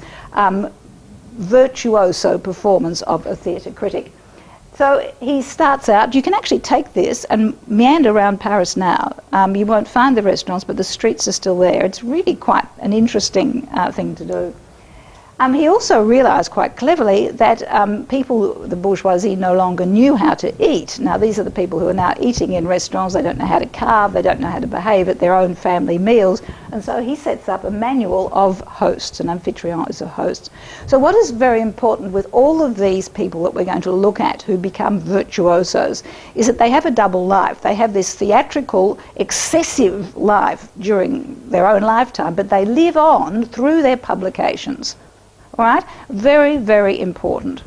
virtuoso performance of a theatre critic. So he starts out, you can actually take this and meander around Paris now. You won't find the restaurants, but the streets are still there. It's really quite an interesting thing to do. He also realised quite cleverly that people, the bourgeoisie, no longer knew how to eat. Now, these are the people who are now eating in restaurants. They don't know how to carve. They don't know how to behave at their own family meals. And so he sets up a manual of hosts. An amphitryon is a host. So what is very important with all of these people that we're going to look at who become virtuosos is that they have a double life. They have this theatrical, excessive life during their own lifetime, but they live on through their publications. All right? Very, very important.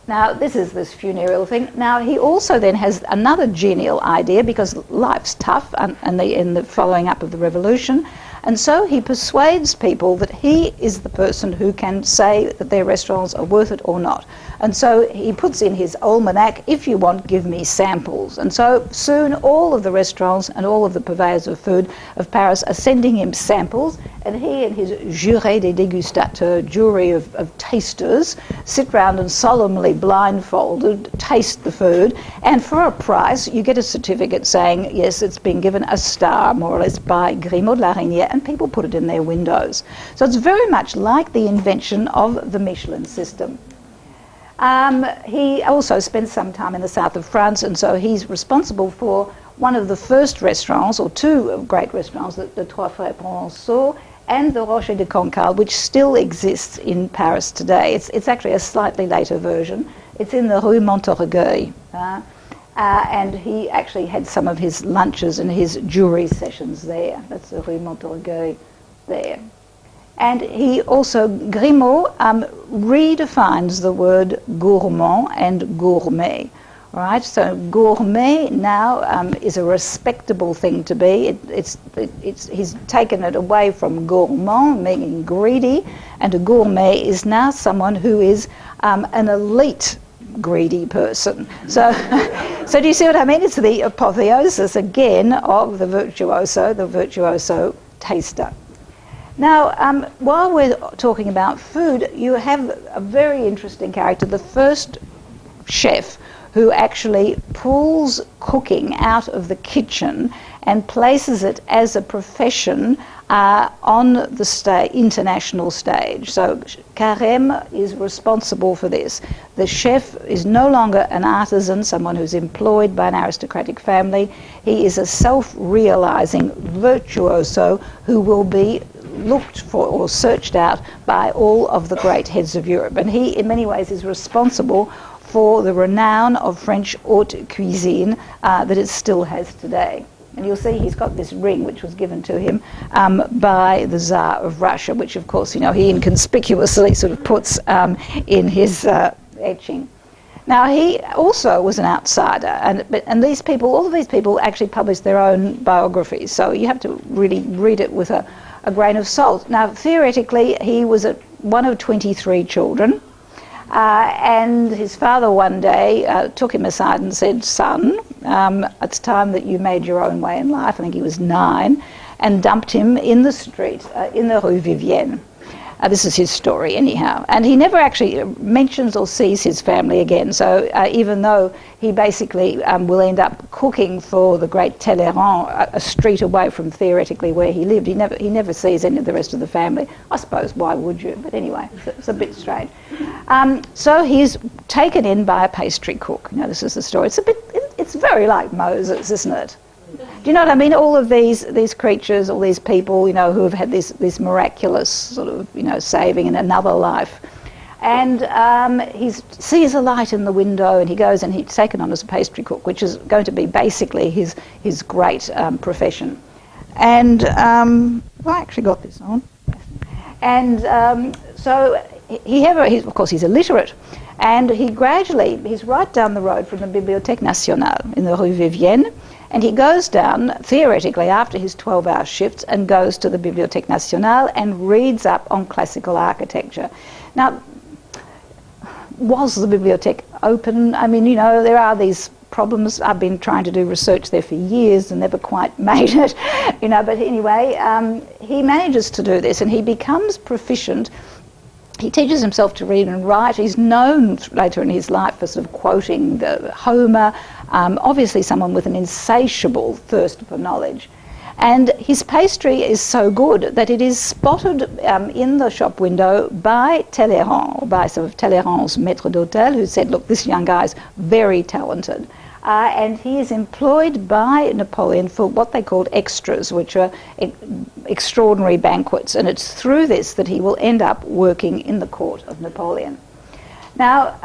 Now, this is this funereal thing. Now, he also then has another genial idea, because life's tough in the following up of the revolution, and so he persuades people that he is the person who can say that their restaurants are worth it or not. And so he puts in his almanac, if you want, give me samples. And so soon all of the restaurants and all of the purveyors of food of Paris are sending him samples, and he and his juré des dégustateurs, jury of tasters, sit round and solemnly blindfolded taste the food, and for a price you get a certificate saying, yes, it's been given a star, more or less, by Grimod la Reynière, and people put it in their windows. So it's very much like the invention of the Michelin system. He also spent some time in the south of France, and so he's responsible for one of the first restaurants, or two great restaurants, the Trois Frères Provençaux and the Rocher de Cancale, which still exists in Paris today. It's actually a slightly later version. It's in the Rue Montorgueil. And he actually had some of his lunches and his jury sessions there. That's the Rue Montorgueil there. And he also, Grimod, redefines the word gourmand and gourmet. Right, so gourmet now is a respectable thing to be. He's taken it away from gourmand, meaning greedy, and a gourmet is now someone who is an elite greedy person. So, so do you see what I mean? It's the apotheosis again of the virtuoso taster. Now, while we're talking about food, you have a very interesting character, the first chef who actually pulls cooking out of the kitchen and places it as a profession on the international stage. So Carême is responsible for this. The chef is no longer an artisan, someone who's employed by an aristocratic family. He is a self-realizing virtuoso who will be looked for or searched out by all of the great heads of Europe. And he, in many ways, is responsible for the renown of French haute cuisine that it still has today. And you'll see he's got this ring which was given to him by the Tsar of Russia, which of course, you know, he inconspicuously sort of puts in his etching. Now, he also was an outsider, and these people, all of these people actually published their own biographies, so you have to really read it with a grain of salt. Now, theoretically, he was one of 23 children, and his father one day took him aside and said, son, it's time that you made your own way in life. I think he was 9, and dumped him in the street in the Rue Vivienne. This is his story anyhow. And he never actually mentions or sees his family again. So even though he basically will end up cooking for the great Talleyrand, a street away from theoretically where he lived, he never sees any of the rest of the family. I suppose, why would you? But anyway, it's a bit strange. So he's taken in by a pastry cook. You know, this is the story. It's very like Moses, isn't it? Do you know what I mean? All of these creatures, all these people, you know, who have had this miraculous sort of, you know, saving in another life. And he sees a light in the window, and he goes, and he's taken on as a pastry cook, which is going to be basically his great profession. And I actually got this on. And so of course he's illiterate, and he's right down the road from the Bibliothèque Nationale in the Rue Vivienne. And he goes down, theoretically, after his 12-hour shifts, and goes to the Bibliothèque Nationale and reads up on classical architecture. Now, was the bibliothèque open? I mean, you know, there are these problems. I've been trying to do research there for years and never quite made it, you know, but anyway, he manages to do this, and he becomes proficient. He teaches himself to read and write. He's known later in his life for sort of quoting the Homer, obviously someone with an insatiable thirst for knowledge. And his pastry is so good that it is spotted in the shop window by Talleyrand, by some of Talleyrand's maître d'hôtel, who said, look, this young guy is very talented. And he is employed by Napoleon for what they called extras, which are extraordinary banquets. And it's through this that he will end up working in the court of Napoleon. Now,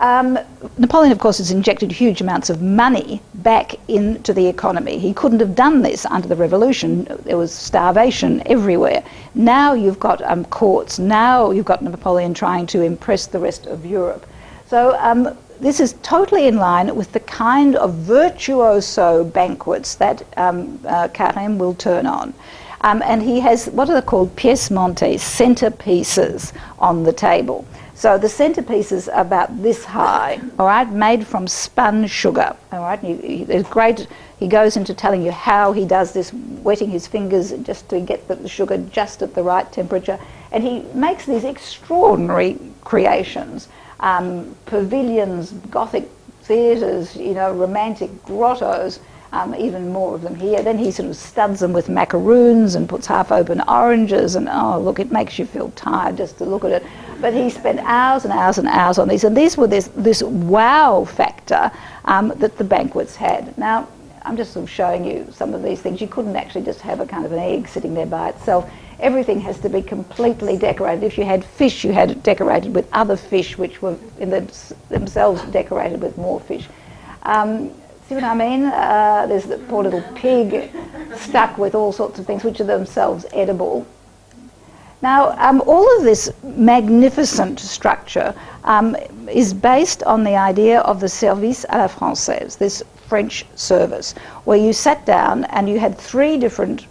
Napoleon, of course, has injected huge amounts of money back into the economy. He couldn't have done this under the revolution. There was starvation everywhere. Now you've got courts. Now you've got Napoleon trying to impress the rest of Europe. So this is totally in line with the kind of virtuoso banquets that Carême will turn on. And he has what are called pièces montées, centerpieces on the table. So the centerpieces are about this high, all right, made from spun sugar, all right. It's great. He goes into telling you how he does this, wetting his fingers just to get the sugar just at the right temperature. And he makes these extraordinary creations. Pavilions, Gothic theatres, romantic grottos, even more of them here. Then he sort of studs them with macaroons and puts half-open oranges, and oh, look, it makes you feel tired just to look at it. But he spent hours and hours and hours on these, and these were this wow factor that the banquets had. Now, I'm just sort of showing you some of these things. You couldn't actually just have a kind of an egg sitting there by itself. Everything has to be completely decorated. If you had fish, you had it decorated with other fish, which were in themselves decorated with more fish. See what I mean? There's the poor little pig stuck with all sorts of things which are themselves edible. Now, all of this magnificent structure is based on the idea of the service à la française, this French service, where you sat down and you had 3 different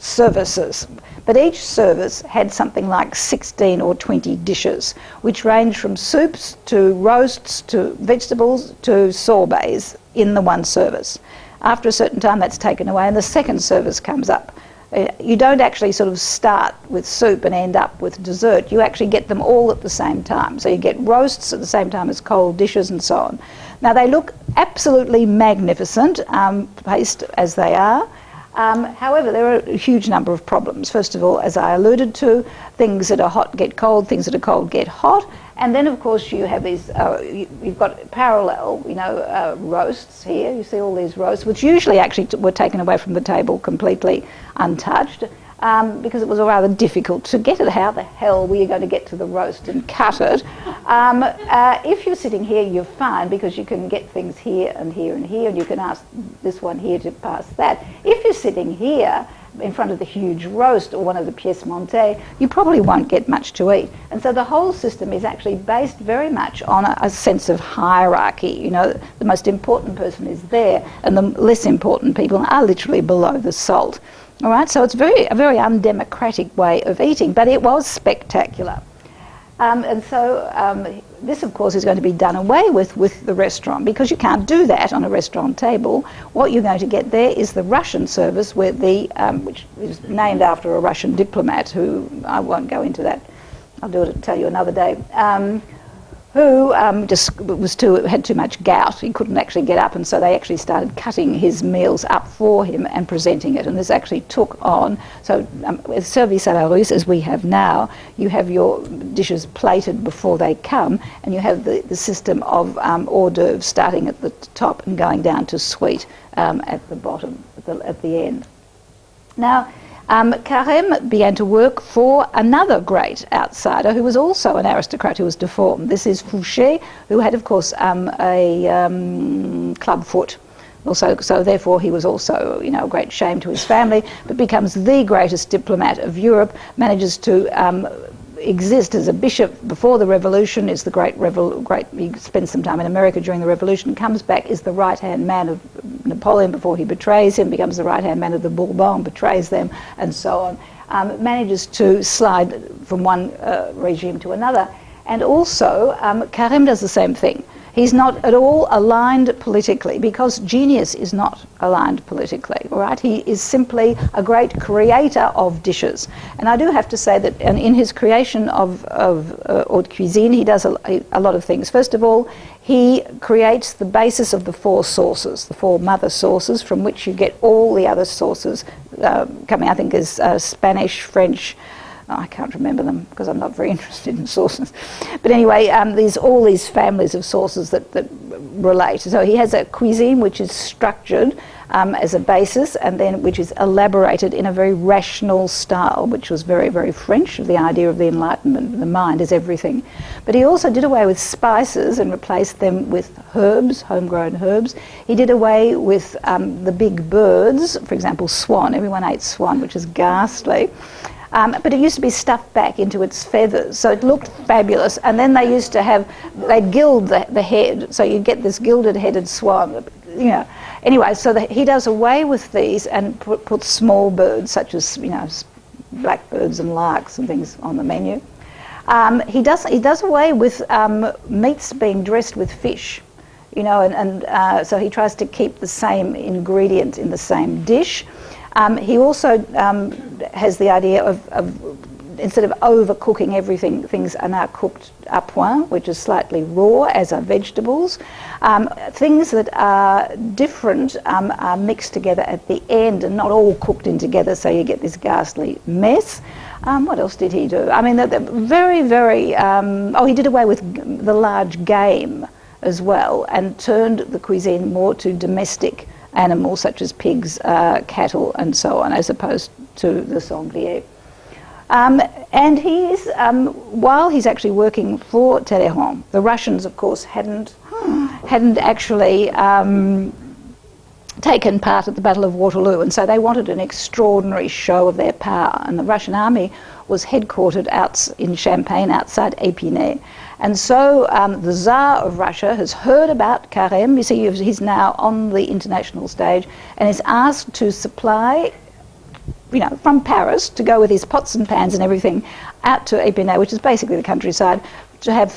services, but each service had something like 16 or 20 dishes, which range from soups to roasts to vegetables to sorbets in the one service. After a certain time, that's taken away and the second service comes up. You don't actually sort of start with soup and end up with dessert. You actually get them all at the same time. So you get roasts at the same time as cold dishes and so on. Now, they look absolutely magnificent, placed as they are. However, there are a huge number of problems. First of all, as I alluded to, things that are hot get cold, things that are cold get hot. And then, of course, you have these, you've got parallel, roasts here. You see all these roasts, which usually actually were taken away from the table completely untouched, because it was rather difficult to get it. How the hell were you going to get to the roast and cut it? If you're sitting here, you're fine, because you can get things here and here and here, and you can ask this one here to pass that. If you're sitting here, in front of the huge roast or one of the pièces montées, you probably won't get much to eat. And so the whole system is actually based very much on a sense of hierarchy. The most important person is there, and the less important people are literally below the salt. All right, so it's a very undemocratic way of eating, but it was spectacular. And so this, of course, is going to be done away with the restaurant, because you can't do that on a restaurant table. What you're going to get there is the Russian service, where which is named after a Russian diplomat who, I won't go into that, I'll tell you another day, who just had too much gout. He couldn't actually get up, and so they actually started cutting his meals up for him and presenting it. And this actually took on, so with service à la russe, as we have now, you have your dishes plated before they come, and you have the system of hors d'oeuvres starting at the top and going down to sweet at the bottom, at the end. Now, Carême began to work for another great outsider who was also an aristocrat who was deformed. This is Fouché, who had, of course, a club foot. Also, so therefore he was also, a great shame to his family, but becomes the greatest diplomat of Europe, manages to exist as a bishop before the revolution, is the great, he spends some time in America during the revolution, comes back, is the right-hand man of Napoleon before he betrays him, becomes the right-hand man of the Bourbon, betrays them, and so on. Manages to slide from one regime to another. And also, Carême does the same thing. He's not at all aligned politically, because genius is not aligned politically, all right? He is simply a great creator of dishes. And I do have to say that in his creation of haute cuisine, he does a lot of things. First of all, he creates the basis of the 4 sauces, the 4 mother sauces, from which you get all the other sauces coming, I think, as Spanish, French. I can't remember them because I'm not very interested in sauces. But anyway, all these families of sauces that relate. So he has a cuisine which is structured as a basis, and then which is elaborated in a very rational style, which was very, very French, the idea of the Enlightenment. The mind is everything. But he also did away with spices and replaced them with herbs, homegrown herbs. He did away with the big birds, for example, swan. Everyone ate swan, which is ghastly. But it used to be stuffed back into its feathers, so it looked fabulous. And then they used to they'd gild the head, so you'd get this gilded-headed swan, you know. Anyway, so he does away with these and puts small birds, such as, you know, blackbirds and larks and things on the menu. He does away with meats being dressed with fish, you know, and so he tries to keep the same ingredient in the same dish. He also has the idea of instead of overcooking everything, things are now cooked à point, which is slightly raw, as are vegetables. Things that are different are mixed together at the end and not all cooked in together, so you get this ghastly mess. What else did he do? I mean, very, very... he did away with the large game as well and turned the cuisine more to domestic animals such as pigs, cattle and so on, as opposed to the sanglier. And he is, while he's actually working for Talleyrand, the Russians, of course, hadn't actually taken part at the Battle of Waterloo, and so they wanted an extraordinary show of their power, and the Russian army was headquartered out in Champagne outside Épinay. And so the Tsar of Russia has heard about Carême. You see, he's now on the international stage and is asked to supply, you know, from Paris, to go with his pots and pans and everything out to Épinay, which is basically the countryside, to have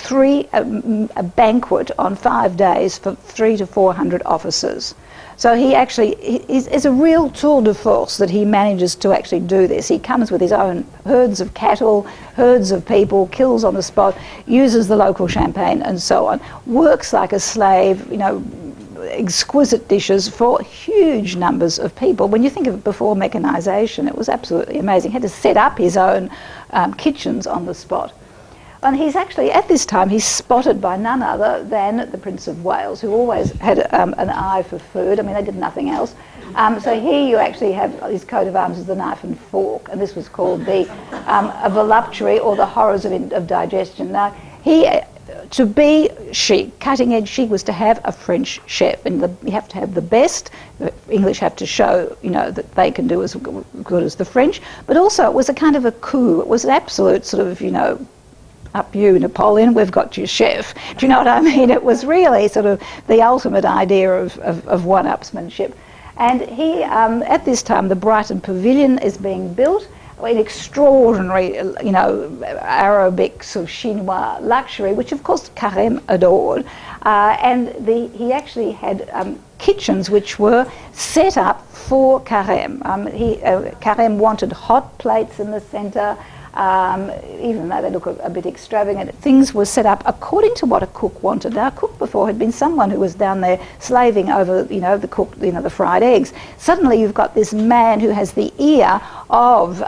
a banquet on 5 days for 300 to 400 officers. So he actually is a real tour de force that he manages to actually do this. He comes with his own herds of cattle, herds of people, kills on the spot, uses the local champagne and so on, works like a slave, you know, exquisite dishes for huge numbers of people. When you think of it before mechanisation, it was absolutely amazing. He had to set up his own kitchens on the spot. And he's actually, at this time, he's spotted by none other than the Prince of Wales, who always had an eye for food. I mean, they did nothing else. So here you actually have his coat of arms as the knife and fork, and this was called the a voluptuary, or the horrors of digestion. Now, to be chic, cutting-edge chic, was to have a French chef, and you have to have the best. The English have to show, you know, that they can do as good as the French, but also it was a kind of a coup. It was an absolute sort of, you know, up you, Napoleon, we've got your chef. Do you know what I mean? It was really sort of the ultimate idea of one-upsmanship. And he, at this time, the Brighton Pavilion is being built in extraordinary, you know, Arabic sort of Chinois luxury, which of course Carême adored. And he actually had kitchens which were set up for Carême. Carême wanted hot plates in the centre. Even though they look a bit extravagant, things were set up according to what a cook wanted. Now, a cook before had been someone who was down there slaving over, you know, the fried eggs. Suddenly, you've got this man who has the ear of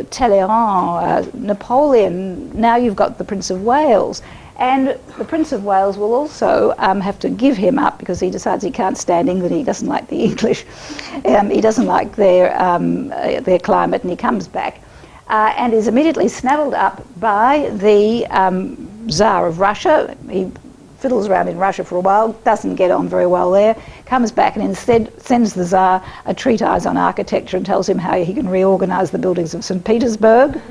Talleyrand, Napoleon. Now you've got the Prince of Wales. And the Prince of Wales will also have to give him up because he decides he can't stand England. He doesn't like the English. He doesn't like their climate, and he comes back. And is immediately snaddled up by the Tsar of Russia. He fiddles around in Russia for a while, doesn't get on very well there, comes back and instead sends the Tsar a treatise on architecture and tells him how he can reorganise the buildings of St. Petersburg.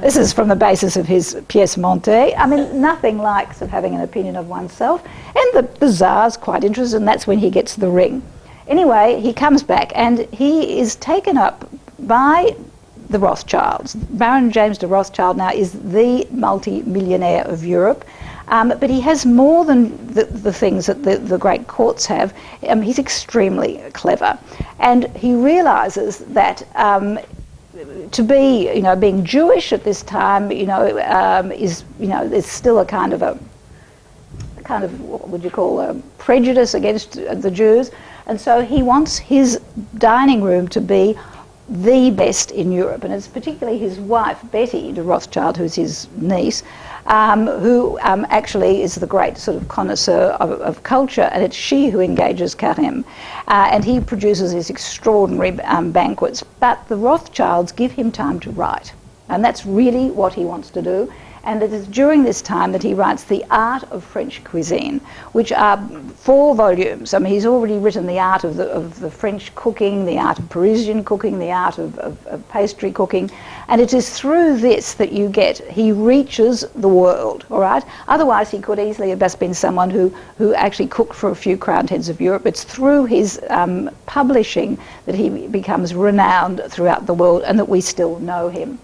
This is from the basis of his pièce montée. I mean, nothing like sort of having an opinion of oneself. And the Tsar's quite interested, and that's when he gets the ring. Anyway, he comes back and he is taken up by the Rothschilds. Baron James de Rothschild now is the multi-millionaire of Europe, but he has more than the things that the great courts have. He's extremely clever, and he realises that to be, you know, being Jewish at this time, you know, is, you know, there's still a kind of what would you call a prejudice against the Jews, and so he wants his dining room to be the best in Europe, and it's particularly his wife, Betty de Rothschild, who's his niece, who actually is the great sort of connoisseur of culture, and it's she who engages Carême. And he produces these extraordinary banquets. But the Rothschilds give him time to write, and that's really what he wants to do. And it is during this time that he writes The Art of French Cuisine, which are 4 volumes. I mean, he's already written the art of the French cooking, the art of Parisian cooking, the art of pastry cooking. And it is through this that he reaches the world, all right? Otherwise, he could easily have just been someone who actually cooked for a few crowned heads of Europe. It's through his publishing that he becomes renowned throughout the world and that we still know him.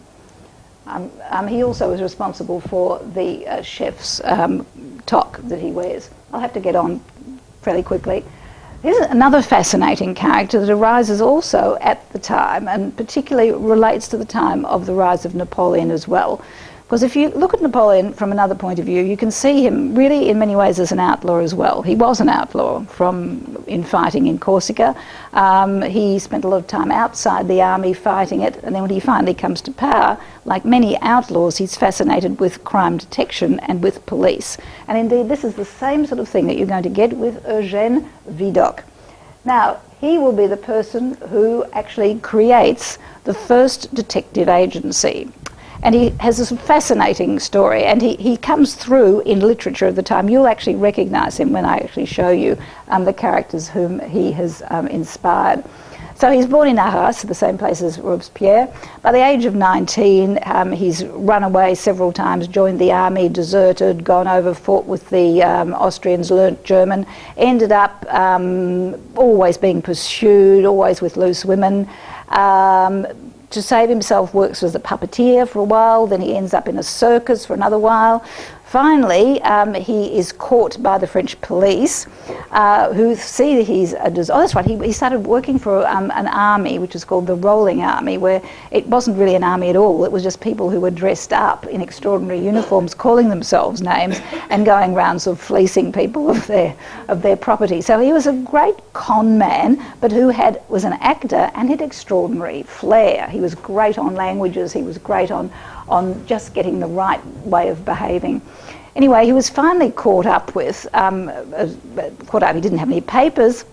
He also is responsible for the chef's toque that he wears. I'll have to get on fairly quickly. Here's another fascinating character that arises also at the time, and particularly relates to the time of the rise of Napoleon as well. Because if you look at Napoleon from another point of view, you can see him really in many ways as an outlaw as well. He was an outlaw in fighting in Corsica. He spent a lot of time outside the army fighting it, and then when he finally comes to power, like many outlaws, he's fascinated with crime detection and with police. And indeed, this is the same sort of thing that you're going to get with Eugène Vidocq. Now, he will be the person who actually creates the first detective agency. And he has this fascinating story, and he comes through in literature of the time. You'll actually recognise him when I actually show you the characters whom he has inspired. So he's born in Arras, the same place as Robespierre. By the age of 19, he's run away several times, joined the army, deserted, gone over, fought with the Austrians, learnt German, ended up always being pursued, always with loose women. To save himself, works as a puppeteer for a while, then he ends up in a circus for another while. Finally, he is caught by the French police, who see that he's that's right, he started working for an army which is called the Rolling Army, where it wasn't really an army at all. It was just people who were dressed up in extraordinary uniforms, calling themselves names, and going around sort of fleecing people of their property. So he was a great con man, but who was an actor and had extraordinary flair. He was great on languages, he was great on just getting the right way of behaving. Anyway, he was finally caught up. He didn't have any papers,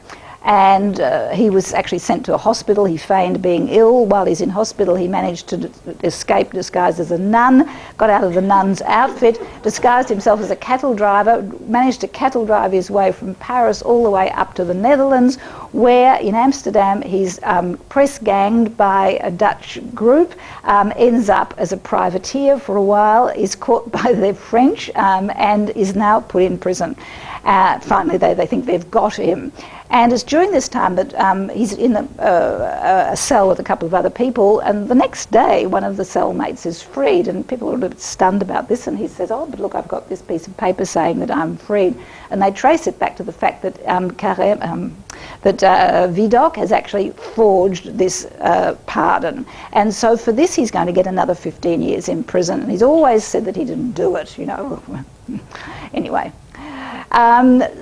and he was actually sent to a hospital. He feigned being ill. While he's in hospital, he managed to escape disguised as a nun, got out of the nun's outfit, disguised himself as a cattle driver, managed to cattle drive his way from Paris all the way up to the Netherlands, where in Amsterdam he's press-ganged by a Dutch group, ends up as a privateer for a while, is caught by the French, and is now put in prison. Finally, they think they've got him. And it's during this time that he's in a cell with a couple of other people, and the next day one of the cellmates is freed, and people are a little bit stunned about this, and he says, "Oh, but look, I've got this piece of paper saying that I'm freed." And they trace it back to the fact that Vidocq has actually forged this pardon. And so for this he's going to get another 15 years in prison, and he's always said that he didn't do it, you know. Anyway.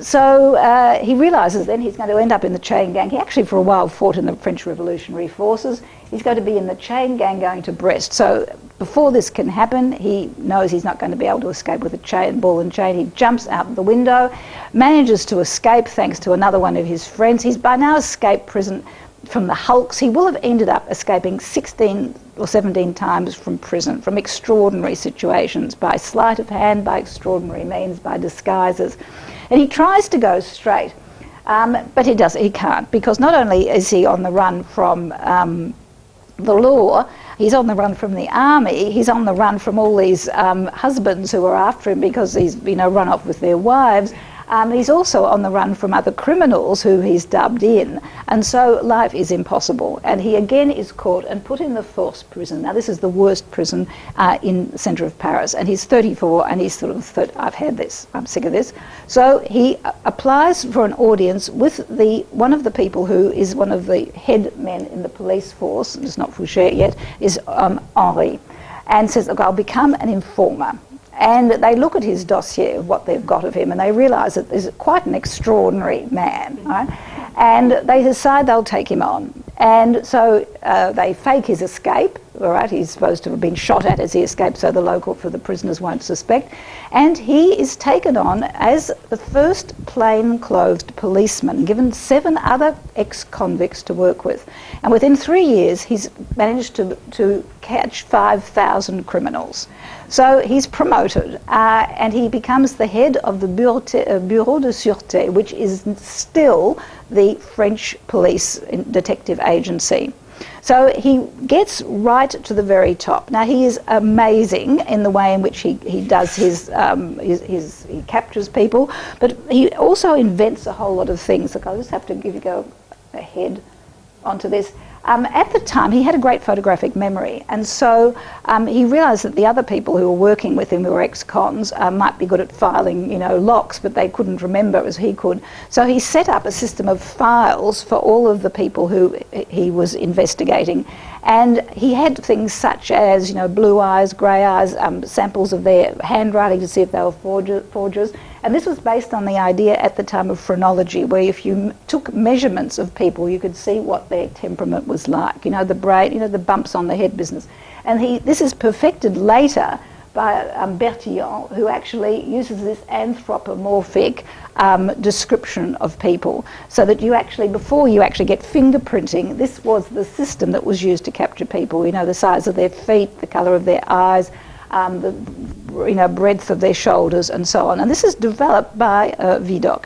So he realises then he's going to end up in the chain gang. He actually for a while fought in the French Revolutionary Forces. He's going to be in the chain gang going to Brest. So before this can happen, he knows he's not going to be able to escape with a ball and chain. He jumps out the window, manages to escape thanks to another one of his friends. He's by now escaped prison from the hulks. He will have ended up escaping 16 or 17 times from prison, from extraordinary situations, by sleight of hand, by extraordinary means, by disguises. And he tries to go straight, but he can't, because not only is he on the run from the law, he's on the run from the army, he's on the run from all these husbands who are after him because he's run off with their wives. He's also on the run from other criminals who he's dubbed in, and so life is impossible. And he again is caught and put in the Force prison. Now this is the worst prison in the centre of Paris, and he's 34, and he's sort of I've had this, I'm sick of this. So he applies for an audience with one of the people who is one of the head men in the police force, it's not Fouché yet, is Henri, and says, "Look, I'll become an informer." And they look at his dossier of what they've got of him, and they realise that he's quite an extraordinary man, right? And they decide they'll take him on. And so they fake his escape, all right, he's supposed to have been shot at as he escaped so the prisoners won't suspect. And he is taken on as the first plain-clothed policeman, given 7 other ex-convicts to work with. And within 3 years, he's managed to catch 5,000 criminals. So he's promoted, and he becomes the head of the Bureau de Sûreté, which is still the French police detective agency. So he gets right to the very top. Now, he is amazing in the way in which he does he captures people, but he also invents a whole lot of things. Look, I'll just have to go ahead onto this. At the time, he had a great photographic memory, and so he realised that the other people who were working with him, who were ex-cons, might be good at filing, locks, but they couldn't remember as he could. So he set up a system of files for all of the people who he was investigating, and he had things such as, blue eyes, grey eyes, samples of their handwriting to see if they were forgers. And this was based on the idea at the time of phrenology, where if you took measurements of people, you could see what their temperament was like. The brain, the bumps on the head business. And this is perfected later by Bastille, who actually uses this anthropomorphic description of people, so that before you actually get fingerprinting, this was the system that was used to capture people. The size of their feet, the colour of their eyes, the breadth of their shoulders and so on. And this is developed by Vidocq.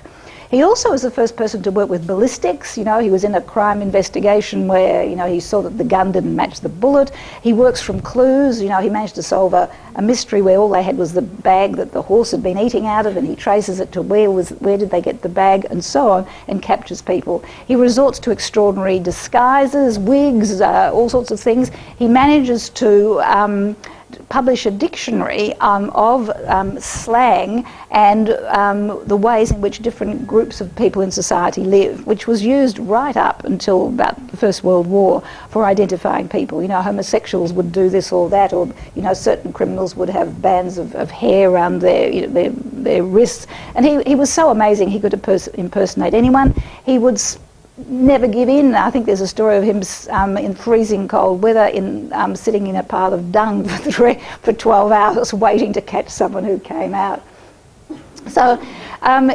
He also was the first person to work with ballistics. He was in a crime investigation where, he saw that the gun didn't match the bullet. He works from clues. He managed to solve a mystery where all they had was the bag that the horse had been eating out of, and he traces it to where did they get the bag and so on, and captures people. He resorts to extraordinary disguises, wigs, all sorts of things. He manages to publish a dictionary of slang and the ways in which different groups of people in society live, which was used right up until about the First World War for identifying people. Homosexuals would do this or that, or certain criminals would have bands of hair around their wrists. And he was so amazing, he could impersonate anyone. He would never give in. I think there's a story of him in freezing cold weather sitting in a pile of dung for 12 hours waiting to catch someone who came out. So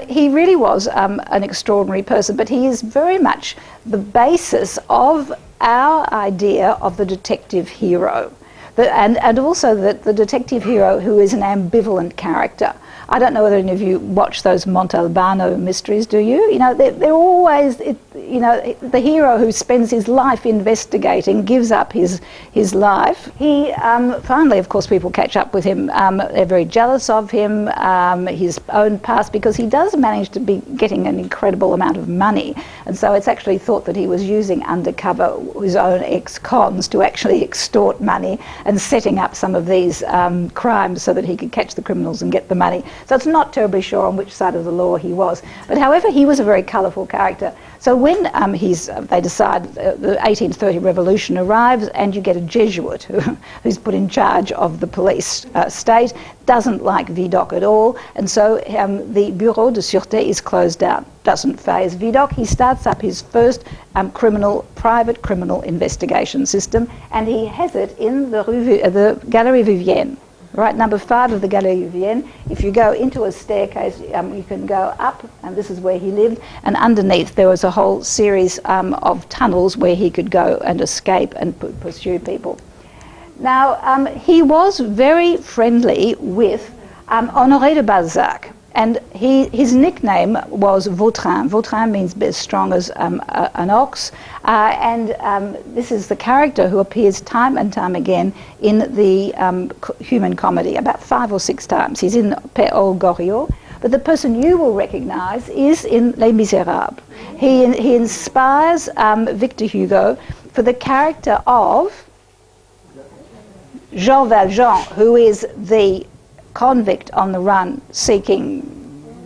he really was an extraordinary person, but he is very much the basis of our idea of the detective hero. And also the detective hero who is an ambivalent character. I don't know whether any of you watch those Montalbano mysteries, do you? They're always, the hero who spends his life investigating, gives up his life. He, finally, of course, people catch up with him. They're very jealous of him, his own past, because he does manage to be getting an incredible amount of money. And so it's actually thought that he was using undercover his own ex-cons to actually extort money and setting up some of these crimes so that he could catch the criminals and get the money. So it's not terribly sure on which side of the law he was. But however, he was a very colourful character. So when they decide the 1830 revolution arrives and you get a Jesuit who's put in charge of the police state, doesn't like Vidocq at all, and so the Bureau de Sûreté is closed down. Doesn't faze Vidocq. He starts up his first private criminal investigation system, and he has it in the Galerie Vivienne. Right, number 5 of the Galerie Vivienne. If you go into a staircase, you can go up, and this is where he lived, and underneath there was a whole series of tunnels where he could go and escape and pursue people. Now, he was very friendly with Honoré de Balzac, and his nickname was Vautrin. Vautrin means as strong as an ox, and this is the character who appears time and time again in the human comedy, about 5 or 6 times. He's in Père au Goriot, but the person you will recognise is in Les Misérables. He inspires Victor Hugo for the character of Jean Valjean, who is the convict on the run seeking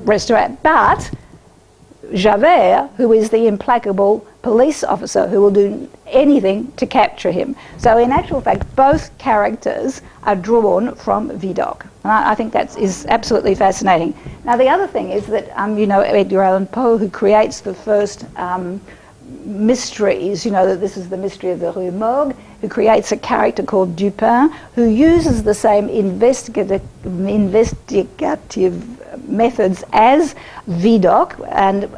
restaurant, but Javert, who is the implacable police officer who will do anything to capture him. So in actual fact, both characters are drawn from Vidocq. And I think that is absolutely fascinating. Now the other thing is that, Edgar Allan Poe, who creates the first mysteries, you know, that this is the mystery of the Rue Morgue, who creates a character called Dupin, who uses the same investigative methods as Vidocq, and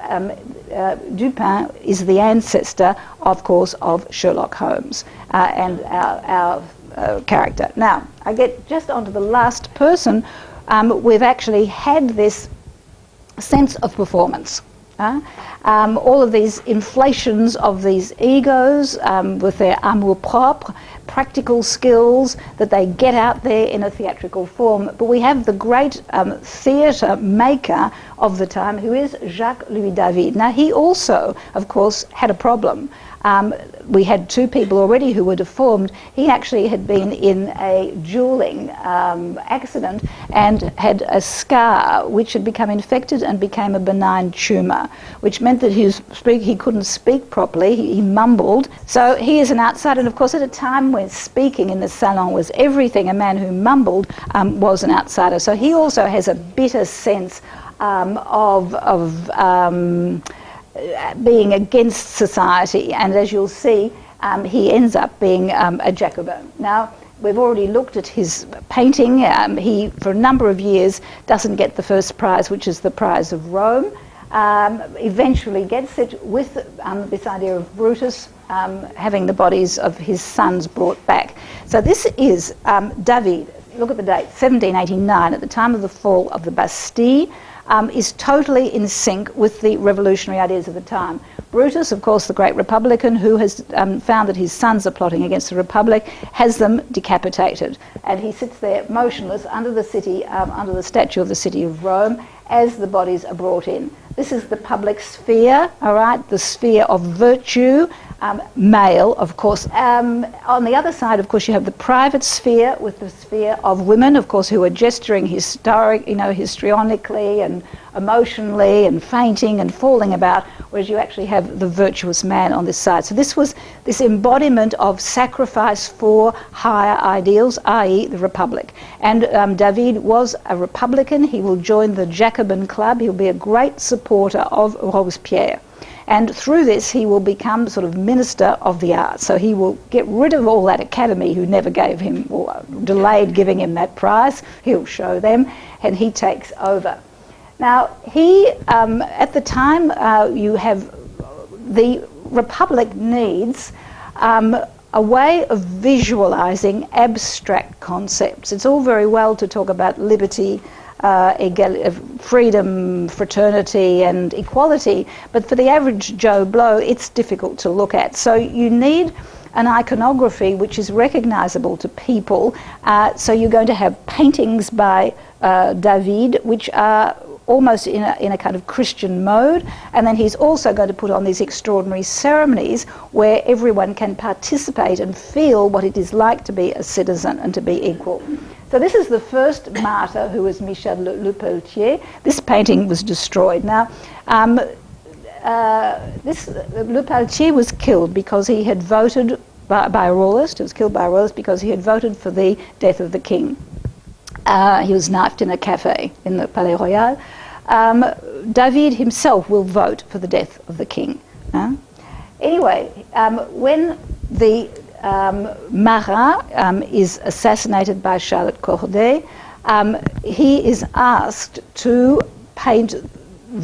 Dupin is the ancestor, of course, of Sherlock Holmes and our character. Now, I get just onto the last person. We've actually had this sense of performance. All of these inflations of these egos with their amour-propre, practical skills that they get out there in a theatrical form. But we have the great theatre maker of the time, who is Jacques Louis David. Now, he also, of course, had a problem. We had two people already who were deformed. He actually had been in a dueling accident and had a scar which had become infected and became a benign tumour, which meant that he couldn't speak properly. He mumbled. So he is an outsider, and of course at a time when speaking in the salon was everything, a man who mumbled was an outsider. So he also has a bitter sense of being against society, and as you'll see, he ends up being a Jacobin. Now, we've already looked at his painting. He, for a number of years, doesn't get the first prize, which is the Prize of Rome. Eventually gets it with this idea of Brutus having the bodies of his sons brought back. So this is David. Look at the date, 1789, at the time of the fall of the Bastille. Is totally in sync with the revolutionary ideas of the time. Brutus, of course, the great Republican, who has found that his sons are plotting against the Republic, has them decapitated. And he sits there motionless under the city, under the statue of the city of Rome, as the bodies are brought in. This is the public sphere, all right, the sphere of virtue, male, of course. On the other side, of course, you have the private sphere with the sphere of women, of course, who are gesturing histrionically and emotionally and fainting and falling about, whereas you actually have the virtuous man on this side. So this was this embodiment of sacrifice for higher ideals, i.e. the Republic. And David was a Republican. He will join the Jacobin Club. He'll be a great supporter of Robespierre. And through this, he will become sort of minister of the arts. So he will get rid of all that academy who never gave him or delayed giving him that prize. He'll show them, and he takes over. Now, he, at the time, you have the Republic needs a way of visualizing abstract concepts. It's all very well to talk about liberty, freedom, fraternity and equality, but for the average Joe Blow it's difficult to look at. So you need an iconography which is recognizable to people. So you're going to have paintings by David which are almost in a kind of Christian mode, and then he's also going to put on these extraordinary ceremonies where everyone can participate and feel what it is like to be a citizen and to be equal. So this is the first martyr, who was Michel Lepelletier. This painting was destroyed. Now, Lepelletier was killed because he had voted by a royalist. He was killed by a royalist because he had voted for the death of the king. He was knifed in a cafe in the Palais Royal. David himself will vote for the death of the king. Anyway, when the Marat is assassinated by Charlotte Corday, he is asked to paint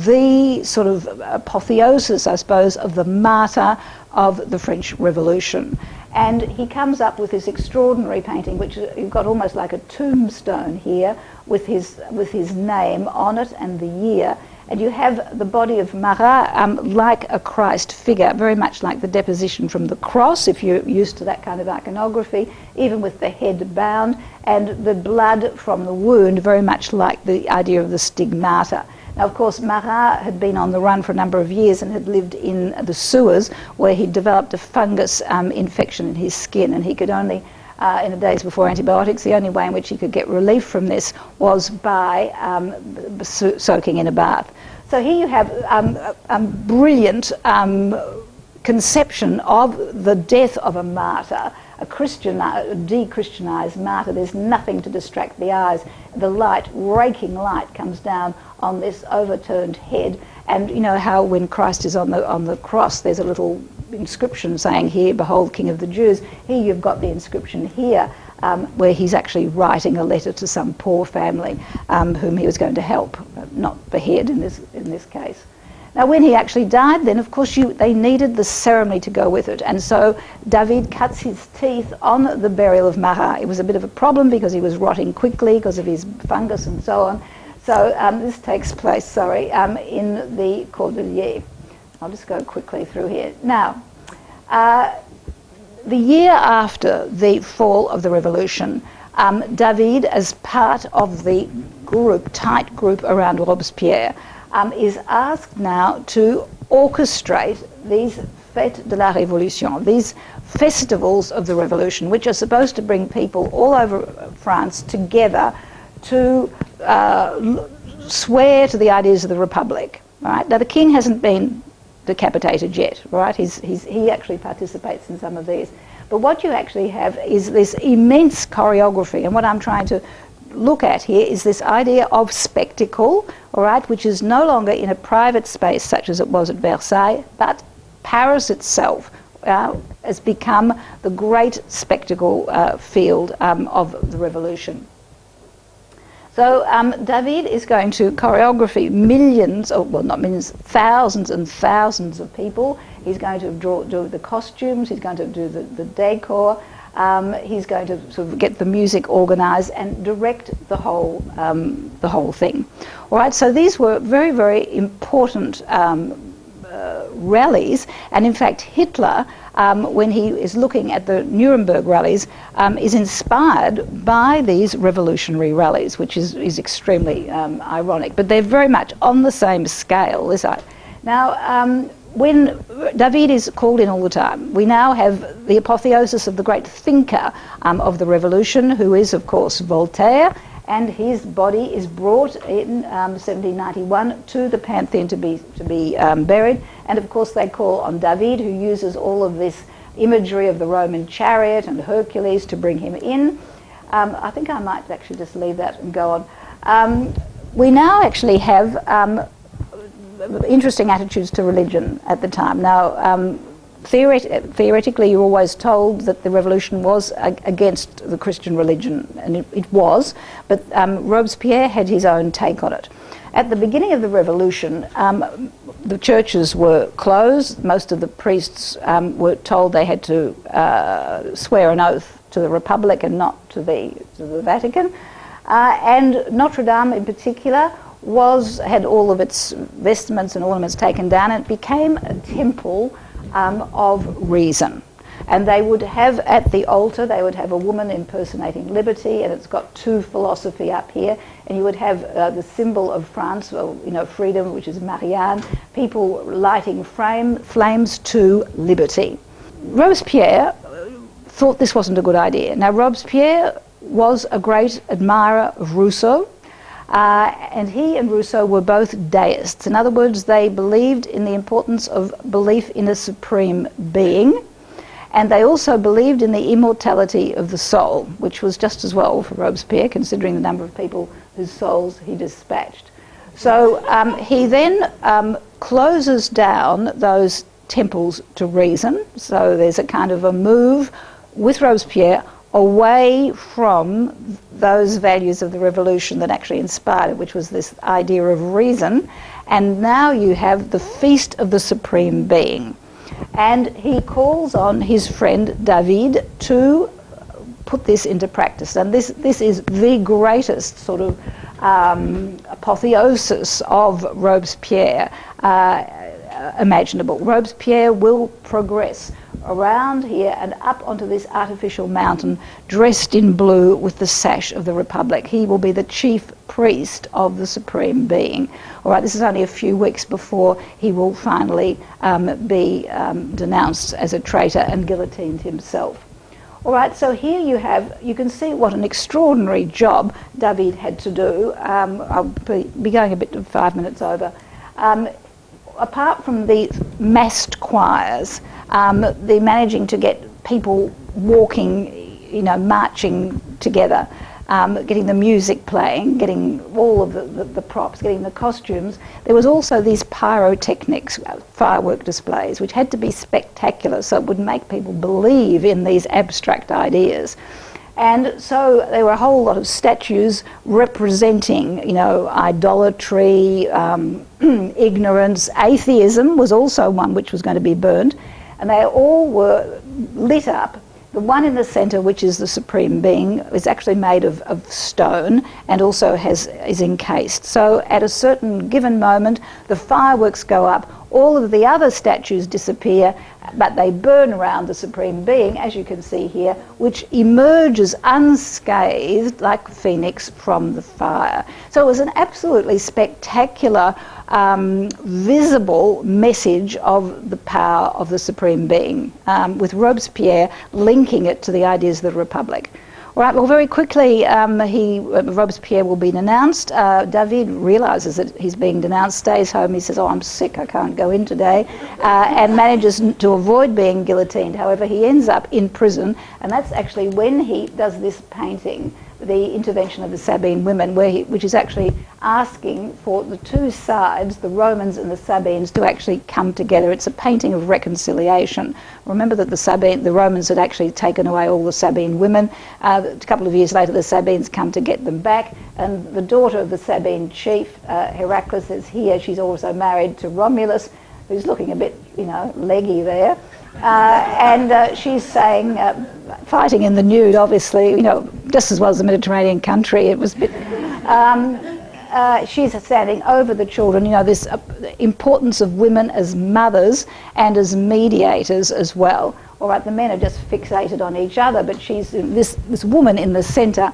the sort of apotheosis, I suppose, of the martyr of the French Revolution. And he comes up with this extraordinary painting, which you've got almost like a tombstone here, with his name on it and the year. And you have the body of Marat like a Christ figure, very much like the deposition from the cross, if you're used to that kind of iconography, even with the head bound, and the blood from the wound, very much like the idea of the stigmata. Now, of course, Marat had been on the run for a number of years and had lived in the sewers, where he developed a fungus infection in his skin, and he could only, in the days before antibiotics, the only way in which he could get relief from this was by soaking in a bath. So here you have a brilliant conception of the death of a martyr, a Christian, de-Christianized martyr. There's nothing to distract the eyes. The light, raking light, comes down on this overturned head. And you know how when Christ is on the cross, there's a little inscription saying, "Here, behold, King of the Jews." Here you've got the inscription here, where he's actually writing a letter to some poor family whom he was going to help, not behead in this case. Now, when he actually died, then of course they needed the ceremony to go with it, and so David cuts his teeth on the burial of Marat. It was a bit of a problem because he was rotting quickly because of his fungus and so on. So this takes place, in the Cordeliers. I'll just go quickly through here. Now, the year after the fall of the revolution, David, as part of the tight group around Robespierre, is asked now to orchestrate these Fêtes de la Révolution, these festivals of the revolution, which are supposed to bring people all over France together to swear to the ideas of the Republic. Right? Now, the king hasn't been decapitated yet, right? He actually participates in some of these. But what you actually have is this immense choreography, and what I'm trying to look at here is this idea of spectacle, all right, which is no longer in a private space such as it was at Versailles, but Paris itself has become the great spectacle field of the revolution. So David is going to choreograph millions, not millions, thousands and thousands of people. He's going to do the costumes, he's going to do the decor, he's going to sort of get the music organised and direct the whole thing. All right, so these were very, very important rallies, and in fact Hitler, when he is looking at the Nuremberg rallies, is inspired by these revolutionary rallies, which is extremely ironic, but they're very much on the same scale. Now, when David is called in all the time, we now have the apotheosis of the great thinker of the revolution, who is, of course, Voltaire, and his body is brought in 1791 to the Pantheon to be buried. And of course they call on David, who uses all of this imagery of the Roman chariot and Hercules to bring him in. I think I might actually just leave that and go on. We now actually have interesting attitudes to religion at the time. Now, theoretically, you're always told that the revolution was against the Christian religion, and it was, but Robespierre had his own take on it. At the beginning of the revolution, the churches were closed. Most of the priests were told they had to swear an oath to the Republic and not to the Vatican. And Notre Dame in particular had all of its vestments and ornaments taken down, and it became a temple of reason. And they would have at the altar, they would have a woman impersonating liberty, and it's got two philosophy up here, and you would have the symbol of France, freedom, which is Marianne, people lighting flames to liberty. Robespierre thought this wasn't a good idea. Now, Robespierre was a great admirer of Rousseau, and he and Rousseau were both deists. In other words, they believed in the importance of belief in a supreme being, and they also believed in the immortality of the soul, which was just as well for Robespierre, considering the number of people whose souls he dispatched. So he then closes down those temples to reason. So there's a kind of a move with Robespierre away from those values of the revolution that actually inspired it, which was this idea of reason. And now you have the feast of the supreme being. And he calls on his friend David to put this into practice. And this is the greatest sort of apotheosis of Robespierre imaginable. Robespierre will progress around here and up onto this artificial mountain, dressed in blue with the sash of the Republic. He will be the chief priest of the Supreme Being. All right, this is only a few weeks before he will finally be denounced as a traitor and guillotined himself. All right, so here you can see what an extraordinary job David had to do. I'll be going a bit of 5 minutes over. Apart from the massed choirs, the managing to get people walking, marching together, getting the music playing, getting all of the props, getting the costumes. There was also these pyrotechnics, firework displays, which had to be spectacular so it would make people believe in these abstract ideas. And so there were a whole lot of statues representing, idolatry, ignorance. Atheism was also one which was going to be burned, and they all were lit up. The one in the centre, which is the Supreme Being, is actually made of stone and also is encased. So at a certain given moment, the fireworks go up, all of the other statues disappear, but they burn around the Supreme Being, as you can see here, which emerges unscathed like a phoenix from the fire. So it was an absolutely spectacular, visible message of the power of the Supreme Being, with Robespierre linking it to the ideas of the Republic. All right, well, very quickly, Robespierre will be denounced. David realises that he's being denounced, stays home. He says, "Oh, I'm sick, I can't go in today," and manages to avoid being guillotined. However, he ends up in prison, and that's actually when he does this painting, the intervention of the Sabine women, which is actually asking for the two sides, the Romans and the Sabines, to actually come together. It's a painting of reconciliation. Remember that the Romans had actually taken away all the Sabine women. A couple of years later, the Sabines come to get them back, and the daughter of the Sabine chief, Heraclius, is here. She's also married to Romulus, who's looking a bit, leggy there. And she's saying, fighting in the nude, obviously, just as well as the Mediterranean country, it was a bit... she's standing over the children, this importance of women as mothers and as mediators as well. All right, the men are just fixated on each other, but she's this woman in the centre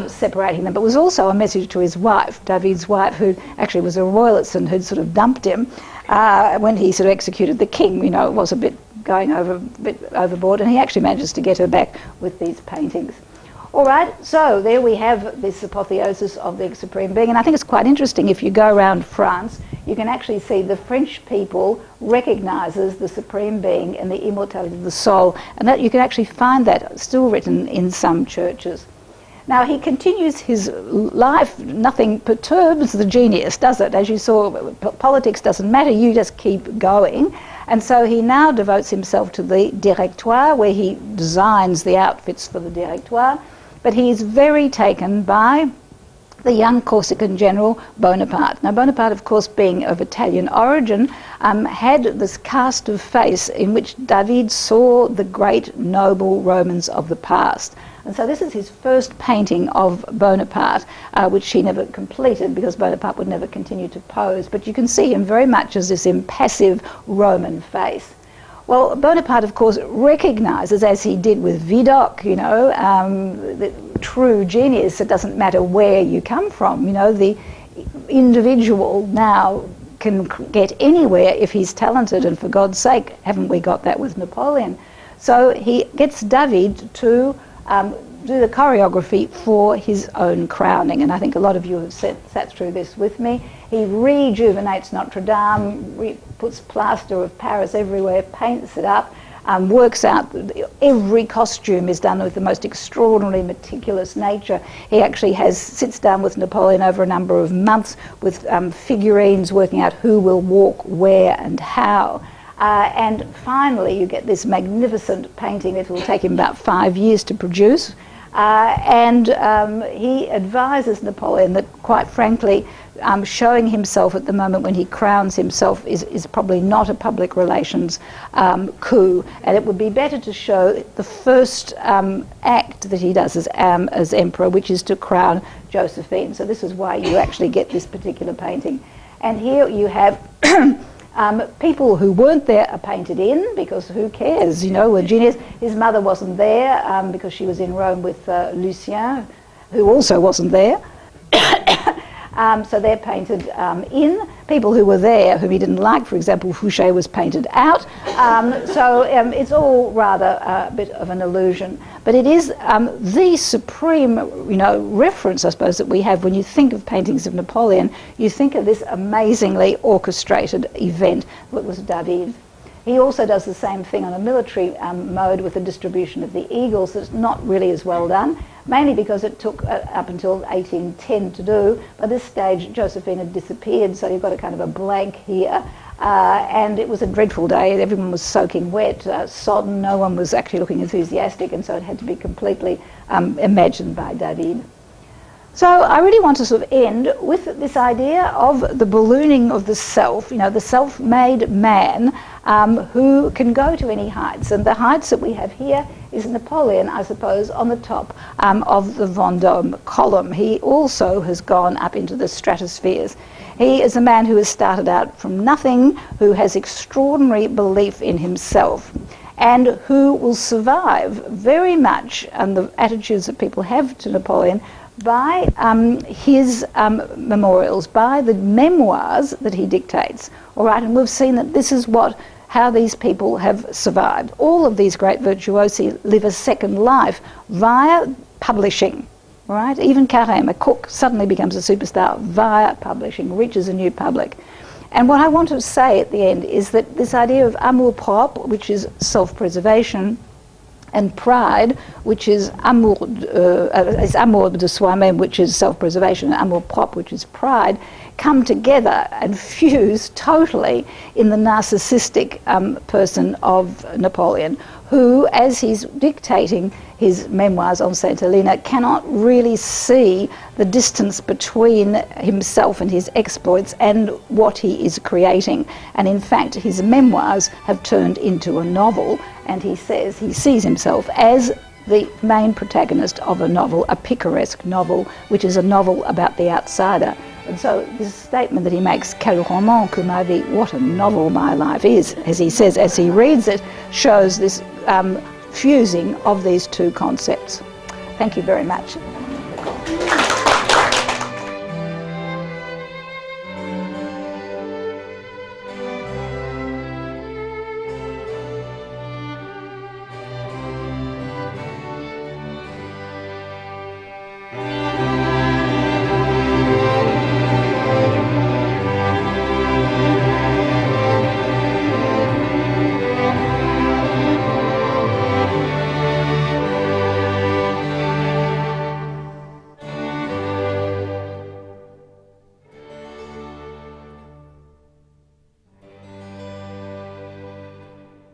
separating them. But it was also a message to his wife, David's wife, who actually was a royalist and who'd sort of dumped him when he sort of executed the king. It was a bit going overboard, and he actually manages to get her back with these paintings. All right, so there we have this apotheosis of the Supreme Being, and I think it's quite interesting. If you go around France, you can actually see the French people recognises the Supreme Being and the immortality of the soul, and that you can actually find that still written in some churches. Now, he continues his life. Nothing perturbs the genius, does it? As you saw, politics doesn't matter, you just keep going. And so he now devotes himself to the Directoire, where he designs the outfits for the Directoire. But he is very taken by the young Corsican general Bonaparte. Now, Bonaparte, of course, being of Italian origin, had this cast of face in which David saw the great noble Romans of the past. And so this is his first painting of Bonaparte, which he never completed because Bonaparte would never continue to pose. But you can see him very much as this impassive Roman face. Well, Bonaparte, of course, recognises, as he did with Vidocq, the true genius. It doesn't matter where you come from. The individual now can get anywhere if he's talented, and for God's sake, haven't we got that with Napoleon? So he gets David to do the choreography for his own crowning, and I think a lot of you have sat through this with me. He rejuvenates Notre Dame, puts plaster of Paris everywhere, paints it up, works out, every costume is done with the most extraordinarily meticulous nature. He actually sits down with Napoleon over a number of months with figurines, working out who will walk where and how. And finally you get this magnificent painting. It will take him about 5 years to produce. And he advises Napoleon that, quite frankly, showing himself at the moment when he crowns himself is probably not a public relations coup, and it would be better to show the first act that he does as emperor, which is to crown Josephine. So this is why you actually get this particular painting. And here you have people who weren't there are painted in, because who cares, a genius. His mother wasn't there because she was in Rome with Lucien, who also wasn't there. So they're painted in. People who were there, whom he didn't like, for example, Fouché, was painted out. So it's all rather a bit of an illusion. But it is the supreme, reference, I suppose, that we have when you think of paintings of Napoleon. You think of this amazingly orchestrated event that was David. He also does the same thing on a military mode with the distribution of the eagles. That's not really as well done, mainly because it took up until 1810 to do. By this stage, Josephine had disappeared, so you've got a kind of a blank here. And it was a dreadful day. Everyone was soaking wet, sodden. No one was actually looking enthusiastic, and so it had to be completely imagined by David. So I really want to sort of end with this idea of the ballooning of the self, you know, the self-made man who can go to any heights. And the heights that we have here is Napoleon, I suppose, on the top of the Vendôme column. He also has gone up into the stratospheres. He is a man who has started out from nothing, who has extraordinary belief in himself, and who will survive very much, and the attitudes that people have to Napoleon, by his memorials, by the memoirs that he dictates. All right, and we've seen that this is how these people have survived. All of these great virtuosi live a second life via publishing. All right, even Carême, a cook, suddenly becomes a superstar via publishing, reaches a new public. And what I want to say at the end is that this idea of amour propre, which is self-preservation, and pride, which is amour de soi-même, which is self-preservation, and amour propre, which is pride, come together and fuse totally in the narcissistic person of Napoleon, who, as he's dictating his memoirs on St. Helena, cannot really see the distance between himself and his exploits and what he is creating. And in fact, his memoirs have turned into a novel, and he says he sees himself as the main protagonist of a novel, a picaresque novel, which is a novel about the outsider. And so this statement that he makes, quel roman que ma vie, what a novel my life is, as he says as he reads it, shows this fusing of these two concepts. Thank you very much.